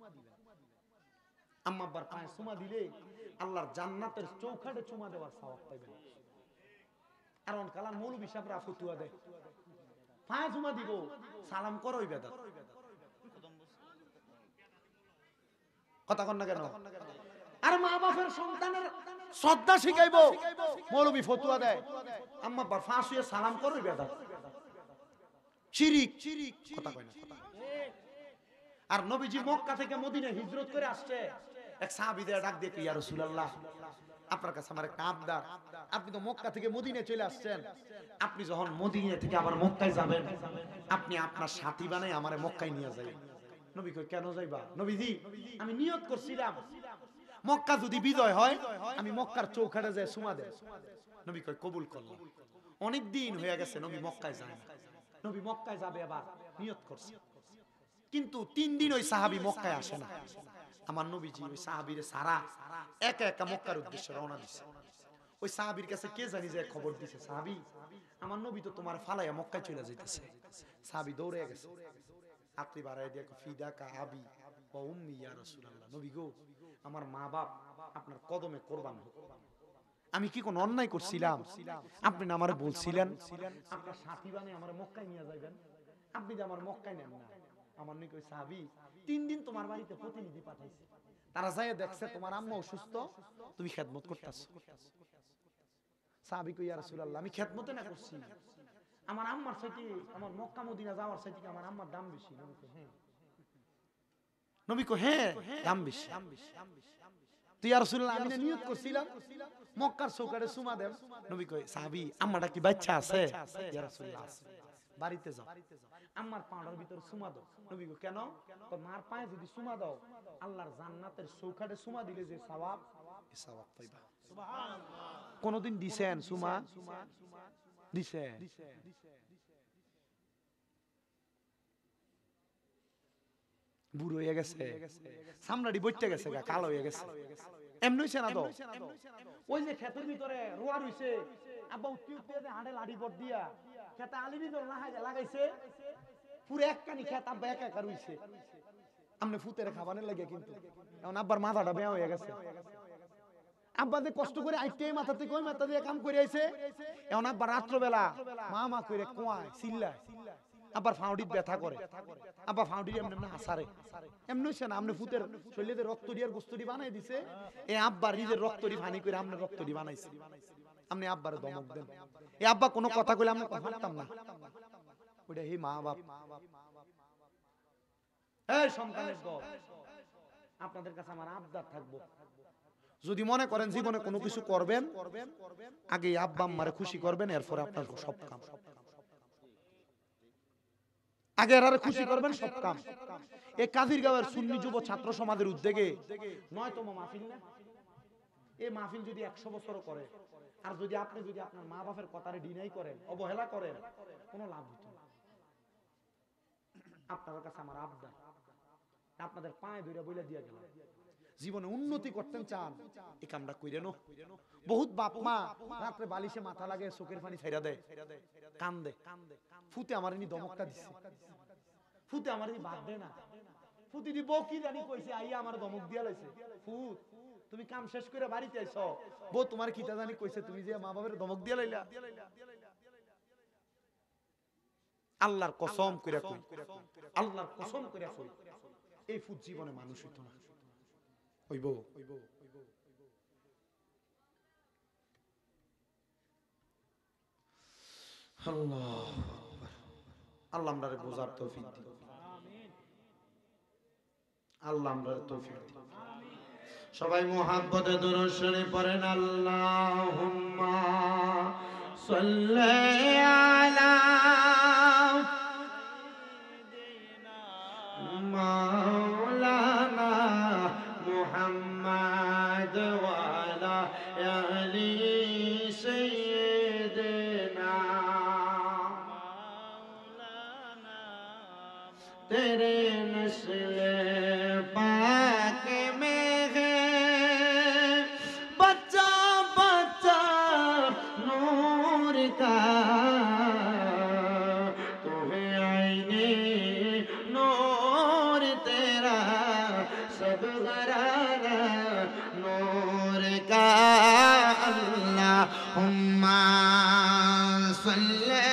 আম্মা আব্বার পায়ে চুমা দিলে আল্লাহর জান্নাতের চৌখাটে চুমা দেওয়ার সওয়াব পাইবেন। আর অন কালাম মৌলভী সাহেবরা ফতুয়া দেয়, পায়ে চুমা দিব, সালাম করোই বেদাত। কথা কন না কেন? আর মা বাপের সন্তানের শ্রদ্ধা শিখাইবো, মৌলভী ফতুয়া দেয় আম্মা আব্বার পা ছুঁয়ে সালাম করোই বেদাত, শিরিক। কথা কয় না? আর নবীজি মক্কা থেকে মদিনা হিজরত করে আসছে, এক সাহাবী ডাক দিয়ে, ইয়া রাসূলুল্লাহ আপনার কাছে আমার একটা আবদার, আপনি তো মক্কা থেকে মদিনায় চলে আসছেন, আপনি যখন মদিনা থেকে আবার মক্কায় যাবেন, আপনি আপনার সাথী বানাই আমারে মক্কায় নিয়ে যাবেন। নবী কয়, কেন যাইবা? নবীজি আমি নিয়ত করছিলাম মক্কা যদি বিজয় হয় আমি মক্কার চৌখাটে যায় চুমা দেব। নবী কয়, কবুল করলাম। অনেক দিন হয়ে গেছে নবী মক্কায় যায় না, নবী মক্কায় যাবে আবার নিয়ত করছে, কিন্তু 3 দিন ওই সাহাবী মক্কায় আসে না। আমার নবীজি ওই সাহাবীরে সারা একা একা মক্কার উদ্দেশ্যে রওনা দিছে। ওই সাহাবীর কাছে কে জানি যে খবর দিছে, সাহাবী আমার নবী তো তোমার ফালাইয়া মক্কায় চলে যাইতেছে। সাহাবী দৌড়ে গেছে, হাতটি বাড়ায় দিয়ে, ফিদাকা আবি ওয়া উম্মি ইয়া রাসূলুল্লাহ, নবী গো আমার মা বাপ আপনার কদমে কুরবান হোক। আমি কি কোন অন্যায় করছিলাম? আপনি না আমারে বলছিলেন আপনার সাথী বানিয়ে আমার মক্কায় নিয়ে যাবেন, আপনি যে আমার মক্কায় নেন না। আমার নবী কই, সাহাবী 3 দিন তোমার বাড়িতে প্রতিনিধি পাঠাইছি, তারা যায় দেখছে তোমার আম্মা অসুস্থ, তুমি খেদমত করতেছো। সাহাবী কই, ইয়া রাসূলুল্লাহ আমি খেদমতে না করছি, আমার আম্মার চাইতে আমার মক্কা মদিনা যাওয়ার চাইতে আমার আম্মার দাম বেশি। নবী কই, হ্যাঁ। নবী কই, হ্যাঁ দাম বেশি। তুই ইয়া রাসূলুল্লাহ আমি নিয়ত করছিলাম মক্কার চৌকাটে চুমা দেব। নবী কই, সাহাবী আম্মাটা কি বাচ্চা আছে? ইয়া রাসূলুল্লাহ আছে। বাড়িতে যাও, আম্মার পাড়ার ভিতর চুমা দাও। নবী কই, কেন? তো মার পায়ে যদি চুমা দাও আল্লাহর জান্নাতের চৌকাটে চুমা দিলে যে সওয়াব, এই সওয়াব পাইবা। সুবহানাল্লাহ। কোনদিন দিছেন চুমা? দিছে? বুড়ো হয়ে গেছে, সামলাডি বইতে গেছে, কালো হয়ে গেছে, এমন হইছে না তো? ওই যে ক্ষেতের ভিতরে রোয়া রইছে, আব্বা উঠতে উঠতে হাঁটে লাঠি পট দিয়া খেতে আলির ভিতর লাগাইছে, পুরো একখানি খেত আব্বা একা একা রইছে, আমনে ফুতের খাবারের লাগে। কিন্তু এখন আব্বার মাথাটা বেয়া হয়ে গেছে, আব্বা যে কষ্ট করে আইতে মাথা থেকে ওই মাথা দিয়ে কাম করে আইছে, এখন আব্বা রাত্রবেলা মা মা করে কোয়ায় চিল্লায়, আবার ফাউডিত ব্যথা করে, আবার ফাউডি এমনি না আসারে এমনি হচ্ছে না। আপনি ফুতের শরীরে রক্ত দিয়ে গোস্তরি বানাই দিছে, এই আব্বার নিজের রক্তরি ফানি করে আপনার রক্তরি বানাইছে, আপনি আব্বারে দমক দেন। এই আব্বা কোনো কথা কইলে আমরা পারতাম না, ওইটা হে মা বাপ। এই সন্তানের দল, আপনাদের কাছে আমার আবদার থাকবো, যদি মনে করেন জীবনে কোনো কিছু করবেন, আগে আব্বা আম্মারে খুশি করবেন, এরপরে আপনার সব কাম। আগে এরারে খুশি করবেন, সব কাম। এই কাজিরগাঁওয়ের সুন্নি যুব ছাত্র সমাজের উদ্যোগে 9তম মাহফিল না, এই মাহফিল যদি 100 বছর করে, আর যদি আপনি যদি আপনার মা বাপের কথারে ডিনাই করেন, অবহেলা করেন, কোনো লাভ হতো না। আপনাদের কাছে আমার আবদার, আপনাদের পায়ে ধরে বইলা দিয়া গেলাম, জীবনে উন্নতি করতে চান, এই কামটা কইরেন। বহুত বাপ মা রাত্রে বালিশে মাথা লাগে, চোখের পানি ছাইরা দেয়, কান্দে। ফুতে আমার নি দমকটা দিছে, ফুতে আমার নি বাদ দেয় না, ফুতি দি বউ কি জানি কইছে, আইয়া আমার দমক দিয়া লাইছে। ফুত তুমি কাম শেষ করে বাড়িতে আইছো, বউ তোমার কিটা জানি কইছে, তুমি যে মা বাবার দমক দিয়া লাইলা। আল্লাহর কসম কইরা কই, আল্লাহর কসম কইরা কই, এই ফুত জীবনে মানুষ হইতো না। হইব আল্লাহ, আল্লাহ আমরারে বোঝার তৌফিক দিন, আল্লাহ আমরারে তৌফিক দিন। সবাই মুহাব্বতে দুরূদ শরীফ পড়েন, আল্লাহুম্মা সাল্লি আলা মাওলানা মুহাম্মদ ওয়া আলা আলি সাইয়্যিদিনা মাওলানা তেরে নসলে পাক মে হে বচ্চা বচ্চা নূর কা তো হে আইনে नूर तेरा सब घराना नूर का अल्लाहुम्मा सल्ले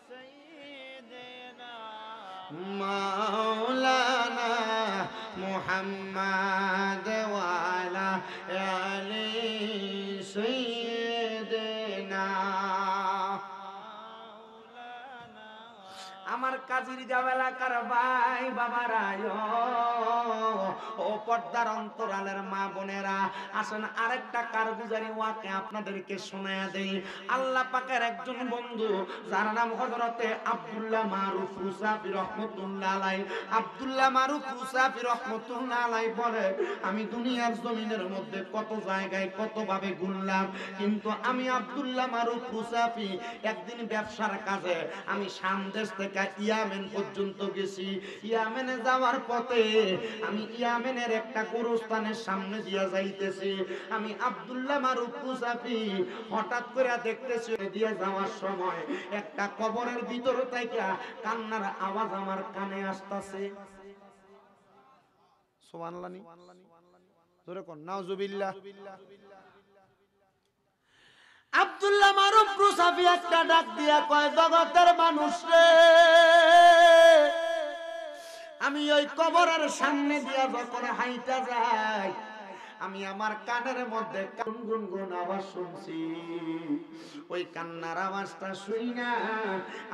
सय्यिदना मौलाना मुहम्मद वाला आले सय्यिदना। আমার কাজির এলাকার ভাই বাবারা, ও পর্দার অন্তরালের মা বোনেরা, আসেন আরেকটা কারগুজারি ওয়াকে আপনাদেরকে শোনায়া দেই। আল্লাহ পাকের একজন বন্ধু, যার নাম হযরতে আব্দুল্লাহ মারুফ রুসাফি রহমাতুল্লাহ আলাইহি। আব্দুল্লাহ মারুফ রুসাফি রহমাতুল্লাহ আলাইহি বলে, আমি দুনিয়ার জমিনের মধ্যে কত জায়গায় কতভাবে ঘুরলাম, কিন্তু আমি আব্দুল্লাহ মারুফ রুসাফি একদিন ব্যবসার কাজে আমি শাম দেশ থেকে ইয়ামেন পর্যন্ত গেছি। ইয়ামেনে যাওয়ার পথে আমি ইয়ামেনের একটা গোরস্থানের সামনে দিয়া যাইতেছি। আমি আব্দুল্লাহ মারুফ রুসাফি হঠাৎ করে দেখতেছি, দিয়া যাওয়ার সময় একটা কবরের ভিতর থেকে কান্নার আওয়াজ আমার কানে আসতেছে। সুবহানাল্লাহ, জোরে কোন নাউজুবিল্লাহ। আব্দুল্লাহ মারুফ রুসাফি একটা ডাক দিয়া কয়, জগতের মানুষ রে, আমি ওই কবরের সামনে দিয়া যখন হাইটা যাই, আমি আমার কানের মধ্যে গুনগুন আওয়াজ শুনছি। ওই কান্নার আওয়াজটা শুই না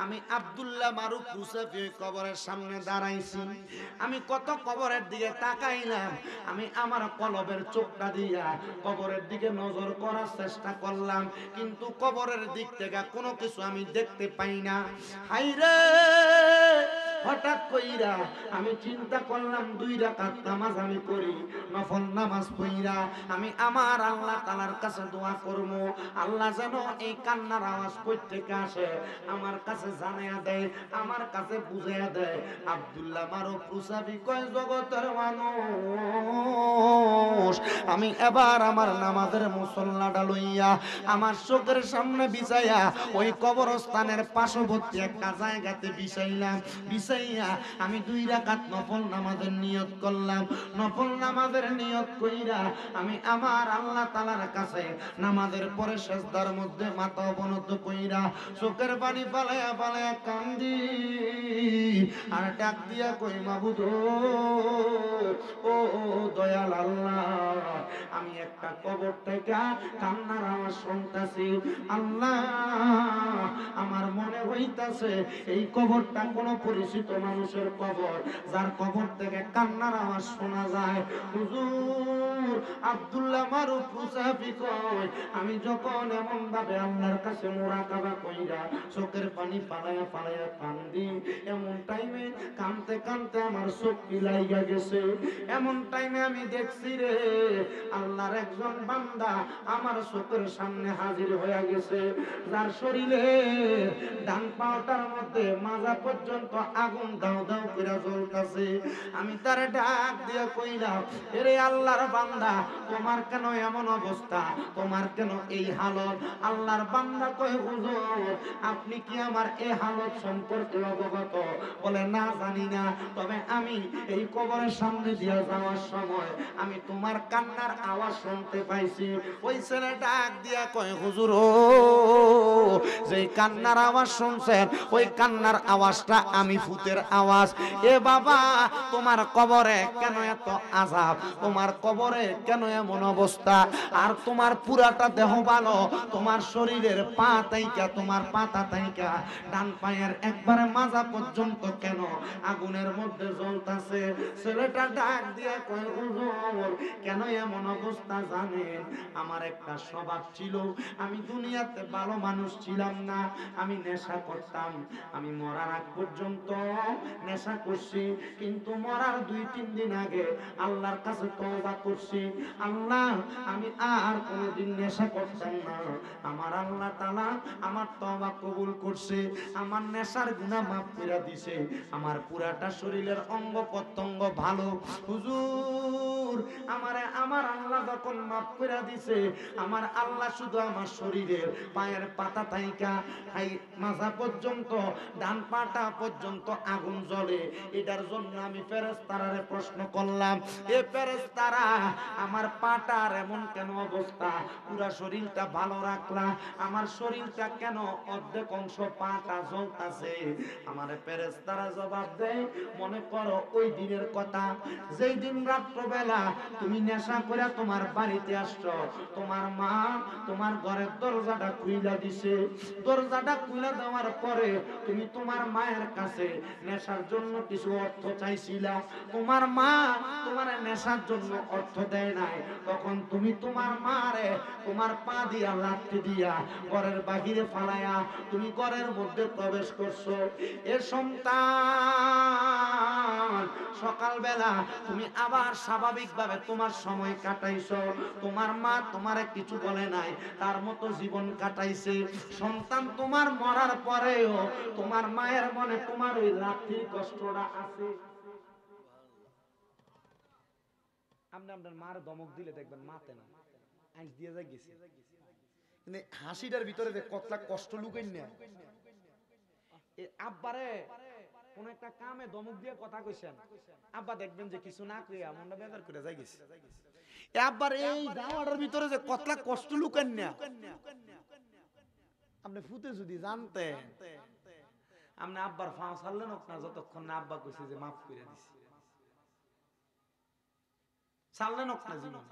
আমি আব্দুল্লাহ মারুফ রুসাফি কবরের সামনে দাঁড়াইছি। আমি কত কবরের দিকে তাকাইলাম, আমি আমার কলবের চোখটা দিয়া কবরের দিকে নজর করার চেষ্টা করলাম, কিন্তু কবরের দিক থেকে কোনো কিছু আমি দেখতে পাই না। হাইরে, হঠাৎ কইরা আমি চিন্তা করলাম 2 রাকাত নামাজ আমি করি, নফল নামাজ পড়িরা আমি আমার আল্লাহ তাআলার কাছে দোয়া করব, আল্লাহ যেন এই কান্নার আওয়াজ কই থেকে আসে আমার কাছে জানায়া দেয়, আমার কাছে বুঝাইয়া দেয়। আব্দুল্লাহ মারুফ রুসাফি কয়, জগতের মানুষ, আমি এবার আমার নামাজের মুসল্লাটা লইয়া আমার চোখের সামনে বিছাইয়া ওই কবরস্থানের পার্শ্ববর্তী একটা জায়গাতে বিছাইলাম। গুছাইয়া আমি 2 রাকাত নফল নামাজের নিয়ত করলাম। নফল নামাজের নিয়ত কইরা আমি আমার আল্লাহ তাআলার কাছে নামাজের পরে সিজদার মধ্যে মাথা অবনত কইরা চোখের পানি ফালায়া ফালায়া কান্দি আর ডাক দিয়া কই মাবুদ ও দয়াল আল্লাহ, আমি একটা কবর থেকে কান্নার আওয়াজ শুনতাছি। আল্লাহ, আমার মনে হইতাছে এই কবরটা কোন পরিচিত মানুষের কবর, যার কবর থেকে কান্নার আওয়াজ শোনা যায়। হুজুর আব্দুল্লাহ মারুফ মুসাফি কয়, আমি যখন এমন ভাবে আল্লাহর কাছে মুরাকাবা কইরা চোখের পানি ফালায়া ফালায়া কান্দি, এমন টাইমে কানতে কানতে আমার চোখ বিলাইয়া গেছে। এমন টাইমে আমি দেখছি রে আল্লাহর একজন বান্দা আমার চোখের সামনে হাজির হয়ে গেছে, যার শরীরে ডান পাওটার মধ্যে মাজা পর্যন্ত আগুন দাও দাও করে জ্বলতেছে। আমি তার ডাক দিয়ে কইলাম, এরে আল্লাহর বান্দা, তোমার কেন এমন অবস্থা, তোমার কেন এই হালত? আল্লাহর বান্দা কয়, হুজুর আপনি কি আমার এই হালত সম্পর্কে অবগত? বলে না, জানি না, তবে আমি এই কবরের সামনে দিয়ে যাওয়ার সময় আমি তোমার কান্নার আওয়াজ শুনতে পাইছি। ওই ছেলে ডাক দিয়া কয়, হুজুর ও যে কান্নার আওয়াজ শুনছেন, ওই কান্নার আওয়াজটা আমি ভূতের আওয়াজ। এ বাবা, তোমার কবরে কেন এত আযাব, তোমার কবরে কেন এমন অবস্থা? আর তোমার পুরাটা দেহ ভালো, তোমার শরীরের পা তাইকা, তোমার পাতা তাইকা ডান পায়ের একবারে মাজা পর্যন্ত কেন আগুনের মধ্যে জ্বলতাছে? ছেলেটা ডাক দিয়ে কয়, হুজুর কেন এমন অবস্থা জানেন? আমার একটা স্বভাব ছিল, আমি দুনিয়াতে ভালো মানুষ ছিলাম না, আমি নেশা করতাম। আমি মরার আগ পর্যন্ত নেশা করছি, কিন্তু মরার 2-3 দিন আগে আল্লাহর কাছে তওবা করছি। আল্লাহ, আমি আর কোনোদিন নেশা করতাম না। আমার আল্লাহ তাআলা আমার তওবা কবুল করছে, আমার নেশার গুনাহ মাফ করে দিয়েছে, আমার পুরাটা শরীরের অঙ্গ প্রত্যঙ্গ ভালো। হুজুর আমার আল্লাহ যখন মাফ করে দিয়েছে, আমার আল্লাহ শুধু আমার শরীরের পায়ের পাতা থাইকা মাজা পর্যন্ত, ডান পাটা পর্যন্ত আগুন জ্বলে, এটার জন্য আমি ফেরেশতারে প্রশ্ন করলাম, এ ফেরেশতারা, আমার পাটার এমন কেন অবস্থা? পুরা শরীরটা ভালো রাখলা, আমার শরীরটা কেন অর্ধেক অংশ পাটা জ্বলতাছে? আমার ফেরেশতারা জবাব দেয়, মনে করো ওই দিনের কথা, যেই দিন রাত্রবেলা তুমি নেশা করে তোমার বাড়িতে আসছো, তোমার মা তোমার ঘরের দরজাটা খুইলা দিছে, দরজাটা খুইলা দেওয়ার পরে তুমি তোমার মায়ের কাছে নেশার জন্য কিছু অর্থ চাইছিলা, তোমার মা তোমার নেশার জন্য অর্থ দেয় নাই, তখন তুমি তোমার মারে তোমার পা দিয়া লাথি দিয়া ঘরের বাহিরে ফালায়া তুমি ঘরের মধ্যে প্রবেশ করছো। এ সন্তান, সকালবেলা তুমি আবার স্বাভাবিকভাবে তোমার সময় কাটাইছো, তোমার মা তোমারে কিছু বলে নাই, তার মতো জীবন কাটাইছে। সন্তান, তোমার মরার পরেও তোমার মায়ের মনে তোমার ওই লাঠির কষ্টটা আছে। আপনি আপনার মার ধমক দিলে দেখবেন মাতে না, আইস দিয়ে যা গেছে, কিন্তু হাসিটার ভিতরে কতটা কষ্ট লুকাই না। আব্বারে কোন একটা কামে ধমক দিয়ে কথা কইছেন, আব্বা দেখবেন যে কিছু না কইয়া মনটা বেজার করে যাই গেছে। আব্বার এই দাওয়াটার ভিতরে যে কতটা কষ্ট লুকান না, আপনি ফুতে যদি জানতেন, আপনি আব্বার ফাঁস ছাড়লেন না যতক্ষণ না আব্বা কইছে যে মাফ করে দিছি, ছাড়লেন না জীবন।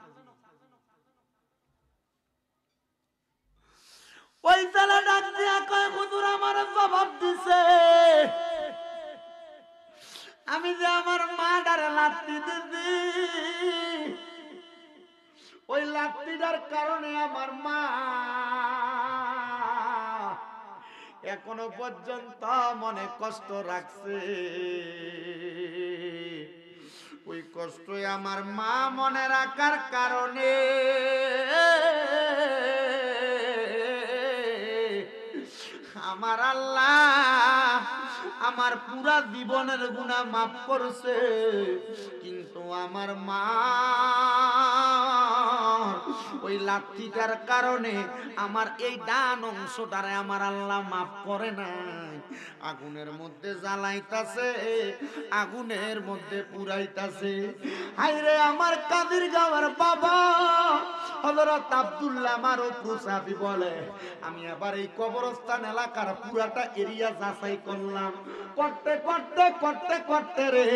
ওই ছেলে ডাক দিয়া কয়, হুজুর আমার জবাব দিছে, আমি যে আমার মা ডারে লাত্তি দিছি, ওই লাত্তিটার কারণে আমার মা এখনো পর্যন্ত মনে কষ্ট রাখছে। ওই কষ্টই আমার মা মনে রাখার কারণে আমার আল্লাহ আমার পুরা জীবনের গুনাহ মাফ করছে, কিন্তু আমার মা ওই লাঠিটার কারণে আমার এই ডান অংশটারে আমার আল্লাহ মাফ করে নাই। আগুনের মধ্যে জ্বালাইতাছে, আগুনের মধ্যে পুরাইতাছে। হায়রে আমার কাদির গাওয়ার বাবা হযরত আব্দুল্লাহ মারুফ সাহাবী বলে, আমি আবার এই কবরস্থান এলাকার পুরাটা এরিয়া যাচাই করলাম। করতে করতে করতে করতে রে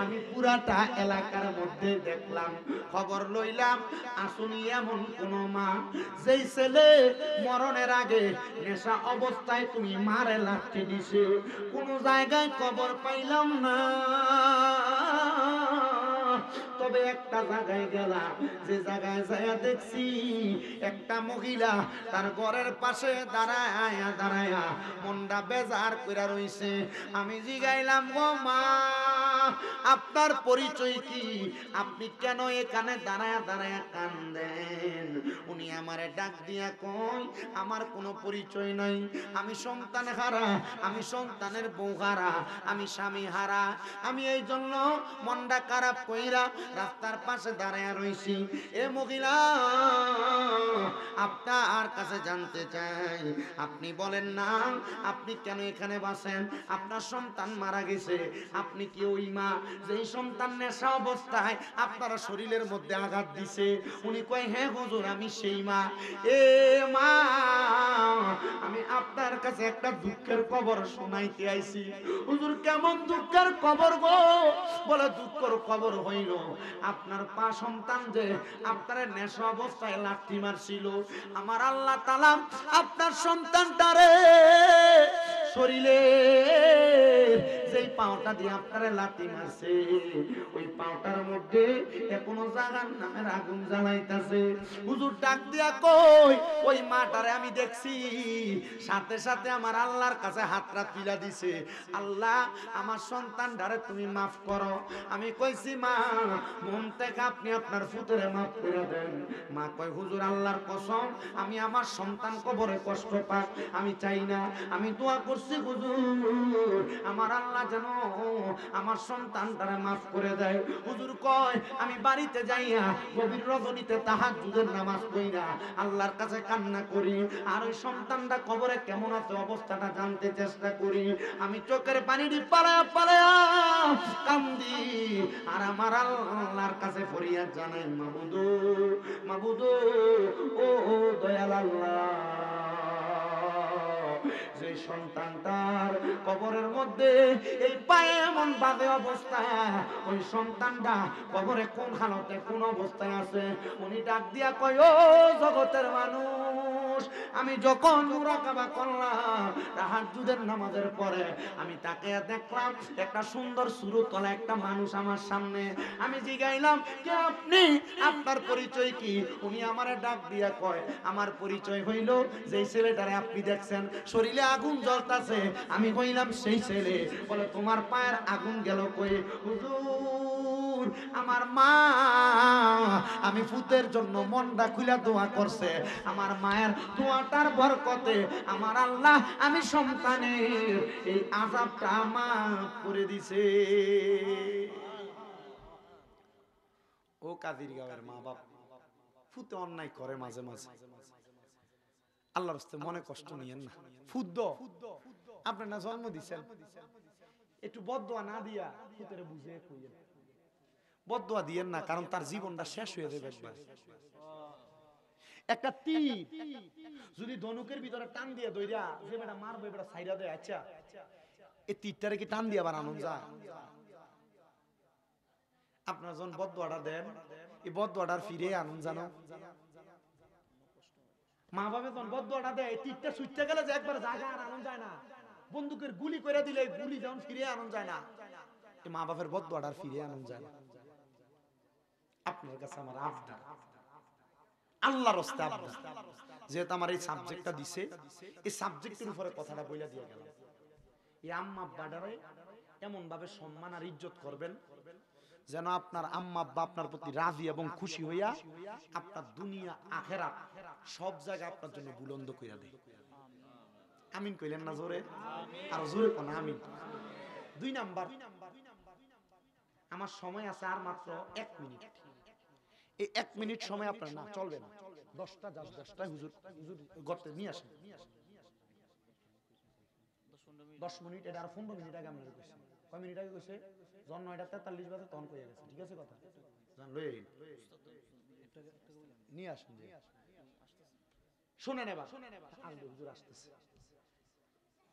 আমি পুরাটা এলাকার মধ্যে দেখলাম, খবর লইলাম আসুনি এমন কোন মা যেই ছেলে মরণের আগে নেশা অবস্থায় তুমি মারে লাথি দিছে, কোন জায়গায় খবর পাইলাম না। তবে একটা জায়গায় গেলাম, যে জায়গায় যাইয়া দেখছি একটা মহিলা তার ঘরের পাশে দাঁড়ায়া দাঁড়ায়া মনটা বেজার কইরা রইছে। আমি জিগাইলাম, গো মা আপনার পরিচয় কি? আপনি কেন এখানে দাঁড়ায়া দাঁড়ায়া কান্দেন? উনি আমারে ডাক দিয়া কই, আমার কোনো পরিচয় নাই, আমি সন্তান হারা, আমি সন্তানের বউ হারা, আমি স্বামী হারা, আমি এই জন্য মনটা খারাপ কইরা রাস্তার পাশে দাঁড়ায়া রইছি। এ মহিলা আপনার কাছে জানতে চাই, আপনি বলেন না আপনি কেন এখানে বসেন? আপনার সন্তান মারা গেছে, আপনি কি ওই মা যেই সন্তান নেশা অবস্থায় আপনার শরীরের মধ্যে আঘাত দিছে? উনি কয়, হ্যাঁ হুজুর আমি সেই মা। এ মা আমি আপনার কাছে একটা দুঃখের খবর শোনাইতে আইছি। হুজুর কেমন দুঃখের খবর গো? বলে দুঃখের খবর হইল আপনার পা সন্তান যে আপনার নেশা অবস্থায় লাঠি মারছিল, আমার আল্লাহ তাআলা আপনার সন্তানটারে শরীরে যেই পাওটা দিয়ে আপনারে লাঠি মারছে ওই পাওটার মধ্যে এখনো জাগার নামের আগুন জ্বালাইতাছে। হুজুর ডাক দিয়া কই, ওই মাটারে আমি দেখছি, সাথে সাথে আমার আল্লাহর কাছে হাতটা তুলে দিছে, আল্লাহ আমার সন্তানটারে তুমি মাফ করো। আমি কইছি, মা মন থেকে আপনি আপনার ফুতেরে মাফ করে দেন। মা কয়, হুজুর আল্লাহর কসম আমি আমার সন্তান কবরে কষ্ট পাক আমি চাই না। আমি দোয়া করছি হুজুর আমার আল্লাহ যেন আমার সন্তানটারে মাফ করে দেয়। হুজুর কয়, আমি বাড়িতে যাইয়া গভীর রজনীতে তাহাজ্জুদের নামাজ পড়িয়া আল্লাহর কাছে কান্না করি, আর ওই সন্তানটা কবরে কেমন আছে অবস্থাটা জানতে চেষ্টা করি। আমি চোখের পানি পালায়া পালায়া কান্দি, আর আমার আল্লাহর কাছে ফরিয়াদ জানাই, মাবুদু মাবুদু ও দয়াল আল্লাহ, যে সন্তানটার কবরের মধ্যে এই পায়ে এমন বাজে অবস্থা, ওই সন্তানটা কবরে কোন হালতে কোন অবস্থায় আছে? উনি ডাক দিয়া কয়, ও জগতের মানুষ, আমি যখন মুরাকাবা করলাম তাহাজ্জুদের নামাজের পরে আমি তাকে দেখলাম একটা সুন্দর সুরতলা একটা মানুষ আমার সামনে। আমি জিগাইলাম, কে আপনি? আপনার পরিচয় কি? উনি আমারে ডাক দিয়া কয়, আমার পরিচয় হইল যেই ছেলেটারে আপনি দেখছেন শরীরে আগুন জ্বলতাছে আমি হইলাম সেই ছেলে। বলে, তোমার পায়ের আগুন গেল কই? হুজুর আমার মা আমি ফুতের জন্য মনটা খুলে দোয়া করছে, আমার মায়ের দোয়াটার বরকতে আমার আল্লাহ আমি সন্তানের এই আযাবটা মাফ করে দিছে। ও কাদির গাঁয়ের মা বাপ ফুতে অন্যায় করে মাঝে মাঝে, আল্লাহর রাস্তায় মনে কষ্ট নিয়েন না। ফুদ্দ আপনি না জন্ম দিছেন, একটু বদদোয়া না দিয়া ফুতেরে বুঝিয়ে কইয়েন, বদদোয়া দিয়েন না, কারণ তার জীবনটা শেষ হয়ে যাবে একবার। একটা তীর যদি ধনুকের ভিতরে টান দিয়ে দইরা যে বেটা মারবো এবারে সাইরা দেয়, আচ্ছা এই তীরটারে কি টান দিয়ে আবার আনন্দ যায়? আপনারা যখন বদদোয়াটা দেন এই বদদোয়াটার ফিরে আনন্দ জানো? মা বাবা যখন বদদোয়াটা দেয় তীরটা ছুটতে গেলে যে একবার জায়গা আর আনন্দ যায় না, বন্দুকের গুলি করে দিলে গুলি যখন ফিরে আনন্দ যায় না, এই মা বাবার বদদোয়াটার ফিরে আনন্দ যায় না। আপনার কাছে আমার আবদার, আল্লাহর রাস্তে আবদার, যেহেতু আমার এই সাবজেক্টটা দিছে এই সাবজেক্টের উপরে কথাটা বইলা দিয়ে গেলাম। এই আম্মা আব্বাটারে এমন ভাবে সম্মান আর ইজ্জত করবেন যেন আপনার আম্মা আব্বা আপনার প্রতি রাজি এবং খুশি হইয়া আপনার দুনিয়া আখেরাত সব জায়গায় আপনার জন্য বুলন্দ কইরা দেয়। আমিন কইলেন না জোরে? আর জোরে কোন আমিন। 2 নাম্বার, আমার সময় আছে আর মাত্র 1 মিনিট। এই 1 মিনিট সময় আপনার না চলবে না, 10টা 10টায় হুজুর হুজুর গর্তে নিয়ে আসেন। 10 মিনিট, এটা আর 15 মিনিট আগে আমরা কইছি। কয় মিনিট আগে কইছে? যখন 9:43 বাজে তখন কইয়া গেছে, ঠিক আছে কথা? জান লই নিয়ে আসেন যে শুনেন এবার, আসবে হুজুর আসতেছে।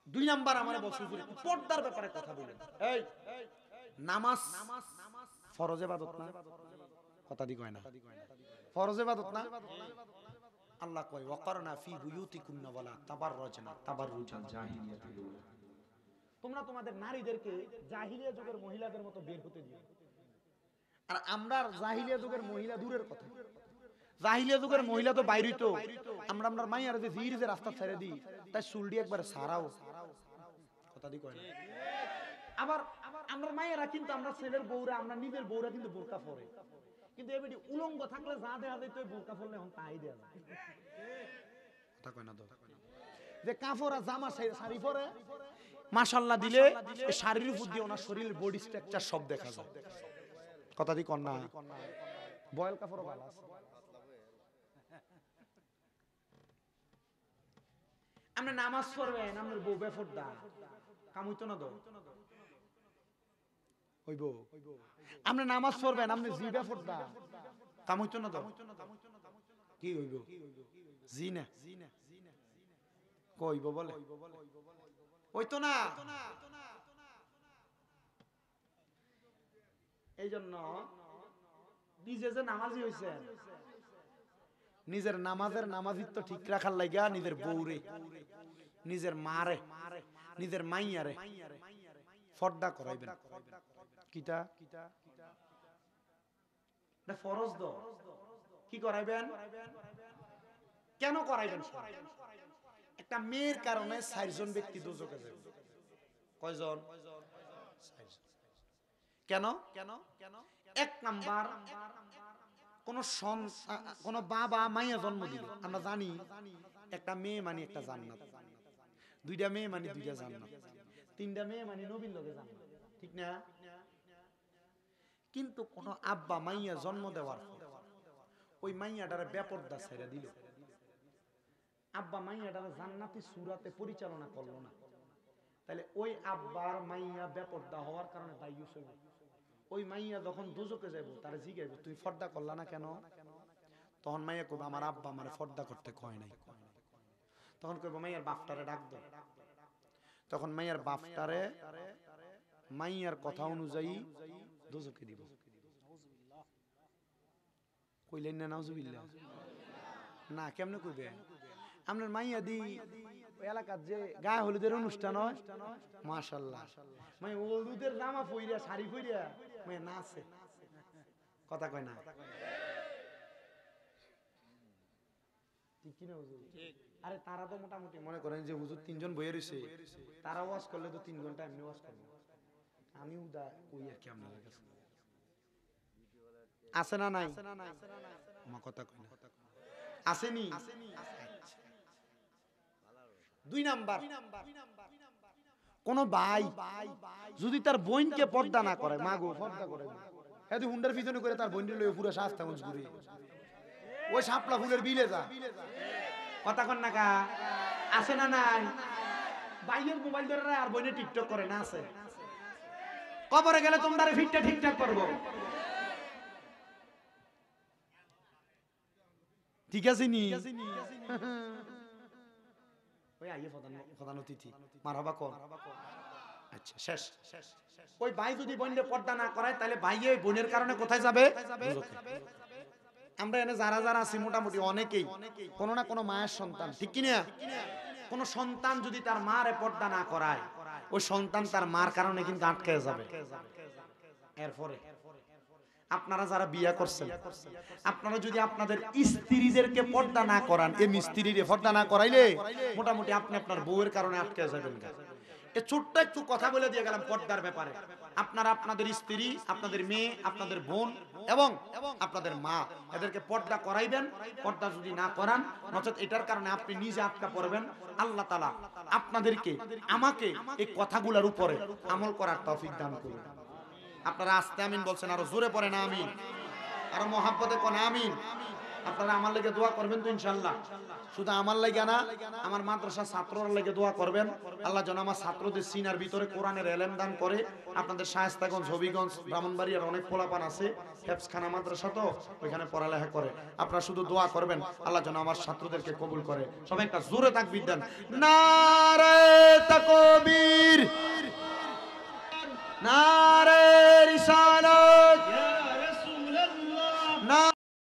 2 নাম্বার আমারে বলছে হুজুর পর্দার ব্যাপারে কথা বলেন। এই নামাজ ফরজ ইবাদত না? কথা দি কয় না, ফরজ ইবাদত না? আল্লাহ কয় ওয়াকারনা ফি বুয়ুতিকুন্না ওয়ালা তাবাররাজনা তাবাররুজাল জাহিলিয়াতিল উলা। তোমরা তোমাদের নারীদেরকে জাহিলিয়া যুগের মহিলাদের মতো বের হতে দিও। আর আমরা জাহিলিয়া যুগের মহিলা দূরের কথা, জাহিলিয়া যুগের মহিলা তো বাইরেই তো আমরা আমরা মাইয়ার যে জির যে রাস্তা ছেড়ে দিই, তাই চুলডি একবার সারাও, কথা দি কয় না। আবার আমরা মায়েরা কিন্তু আমরা ছেলের বউরা, আমরা নিজের বউরা কিন্তু বোরকা পরে, কিন্তু এবারে উলঙ্গ থাকলে যা দেখা যায় তো বোরকা পরলে এখন তাই দেয়া যায়, কথা কয় না তো। যে কাফরা জামা শাড়ি পরে মাশাআল্লাহ দিলে এই শাড়ির উপর দিয়ে ওনার শরীরের বডি স্ট্রাকচার সব দেখা যায়, কথা দি কন না। বয়েল কাপড়ও ভালো আছে। আমরা নামাজ পড়বেন, আপনার বউ বেফরদা কাম হইতো না তো হইব। আপনি নামাজ পড়বেন, আপনি জি বেফরদা কাম হইতো না তো কি হইব? জি না কইব বলে হইতো না। এই জন্য নিজে যে নামাজি হইছে, নিজের নামাজের নামাজিত্ব ঠিক রাখার লাগিয়া নিজের বউরে, নিজের মারে, নিজের মাইয়ারে ফর্দা করাইবেন। কিটা এটা ফরজ দ কি করাইবেন? কেন করাইবেন? একটা মেয়ের কারণে 4 জন ব্যক্তি দোজখে যাবে। কয়জন? 4 জন। কেন? 1 নাম্বার, কোন বাবা মাইয়া জন্ম দিল, আমরা জানি একটা মেয়ে মানে একটা জান্নাত, 2টা মেয়ে মানে 2টা জান্নাত, 3টা মেয়ে মানে নবীর লগে জান্নাত, ঠিক না? কিন্তু কোন আব্বা মাইয়া জন্ম দেওয়ার পর ওই মাইয়াটারে বেপরদা ছেড়ে দিল, আব্বা মাইয়াটারে জান্নাতি সূরাতে পরিচালনা করলো না, তাহলে ওই আব্বার মাইয়া বেপরদা হওয়ার কারণে দায়ী হইব। ওই মাইয়া যখন দোজখে যাইব তারে জিগাইব তুমি ফর্দা করলা না কেন? তখন মাইয়া কইব আমার আব্বা আমারে ফর্দা করতে কয় নাই। তখন কইব মাইয়ার বাপটারে ডাক দাও। তখন মাইয়ার বাপটারে মাইয়ার কথা অনুযায়ী দোজখে দিব। কইলেন না নাউজুবিল্লাহ? না কেমনে কইবে? আপনার মাইয়া দি ওই এলাকার যে গায়ে হলুদের অনুষ্ঠান হয়, মাশাআল্লাহ মাই হলুদের জামা পইরা শাড়ি পইরা মাই নাচে, কথা কয় না ঠিক কি না হুজুর? আরে তারা তো মোটামুটি মনে করেন যে হুজুর 3 জন বইয়ে রইছে, তারা ওয়াজ করলে তো 3 ঘন্টা এমনি ওয়াজ করবে। আমি উদা কই আর কি আপনাদের কাছে আছে না নাই? আমার কথা কই না আসেনি? 2 নাম্বার, কোন ভাই যদি তার বোনকে পর্দা না করে, মা গো পর্দা করে এদি হুন্ডার পিছনে করে তার বোনকে লয়ে পুরো শাস্তাগঞ্জ ঘুরে ওই শাপলা ফুলের বিলে যা, কথা কন না কা? আছে না নাই? ভাইয়ের মোবাইল ধরে আর বোনে টিকটক করে না, আছে? কবরে গেলে তোমরা ফিটটা ঠিকঠাক করবো, ঠিক আছে নি? ওই আইয়ে প্রধান অতিথি মারহাবা কোন? আচ্ছা শেষ। ওই ভাই যদি বোনকে পর্দা না করায় তাহলে ভাইয়ে বোনের কারণে কোথায় যাবে? আমরা এনে যারা যারা আছি মোটামুটি অনেকেই কোনো না কোনো মায়ের সন্তান, ঠিক কি না? কোন সন্তান যদি তার মারে পর্দা না করায় ওই সন্তান তার মার কারণে কিন্তু আটকে যাবে। এরপরে আপনারা যারা বিয়ে করছেন, আপনারা যদি আপনাদের স্ত্রীদেরকে পর্দা না করান, এই স্ত্রীরে পর্দা না করাইলে মোটামুটি আপনি আপনার বউয়ের কারণে আটকে যাবেন। এই ছোট্ট একটু কথা বলে দিয়ে গেলাম পর্দার ব্যাপারে। আপনারা আপনাদের স্ত্রী, আপনাদের মেয়ে, আপনাদের বোন এবং আপনাদের মা এদেরকে পর্দা করাইবেন। পর্দা যদি না করান নচেত এটার কারণে আপনি নিজে আটকা পড়বেন। আল্লাহ তাআলা আপনাদেরকে আমাকে এই কথাগুলোর উপরে আমল করার তৌফিক দান করুন। আপনারা আস্তে আমিন বলছেন, আরো জোরে পড়েন আমিন। আর মহাব্বতে কোন আমিন। আপনারা আমার লাগে দোয়া করবেন তো ইনশাআল্লাহ। শুধু আমার লাগে না, আমার মাদ্রাসা ছাত্ররা লাগে দোয়া করবেন। আল্লাহ যেন আমার ছাত্রদের সিনার ভিতরে কোরআনের এলেম দান করে। আপনাদের শায়েস্তাগঞ্জ, হবিগঞ্জ, ব্রাহ্মণবাড়িয়ার অনেক পোলাপান আছে, হেফজখানা মাদ্রাসা তো ওইখানে পড়ালেখা করে। আপনারা শুধু দোয়া করবেন আল্লাহ যেন আমার ছাত্রদেরকে কবুল করে। সবাই একটা জোরে তাকবীর দেন। নারে তাকবীর, নারে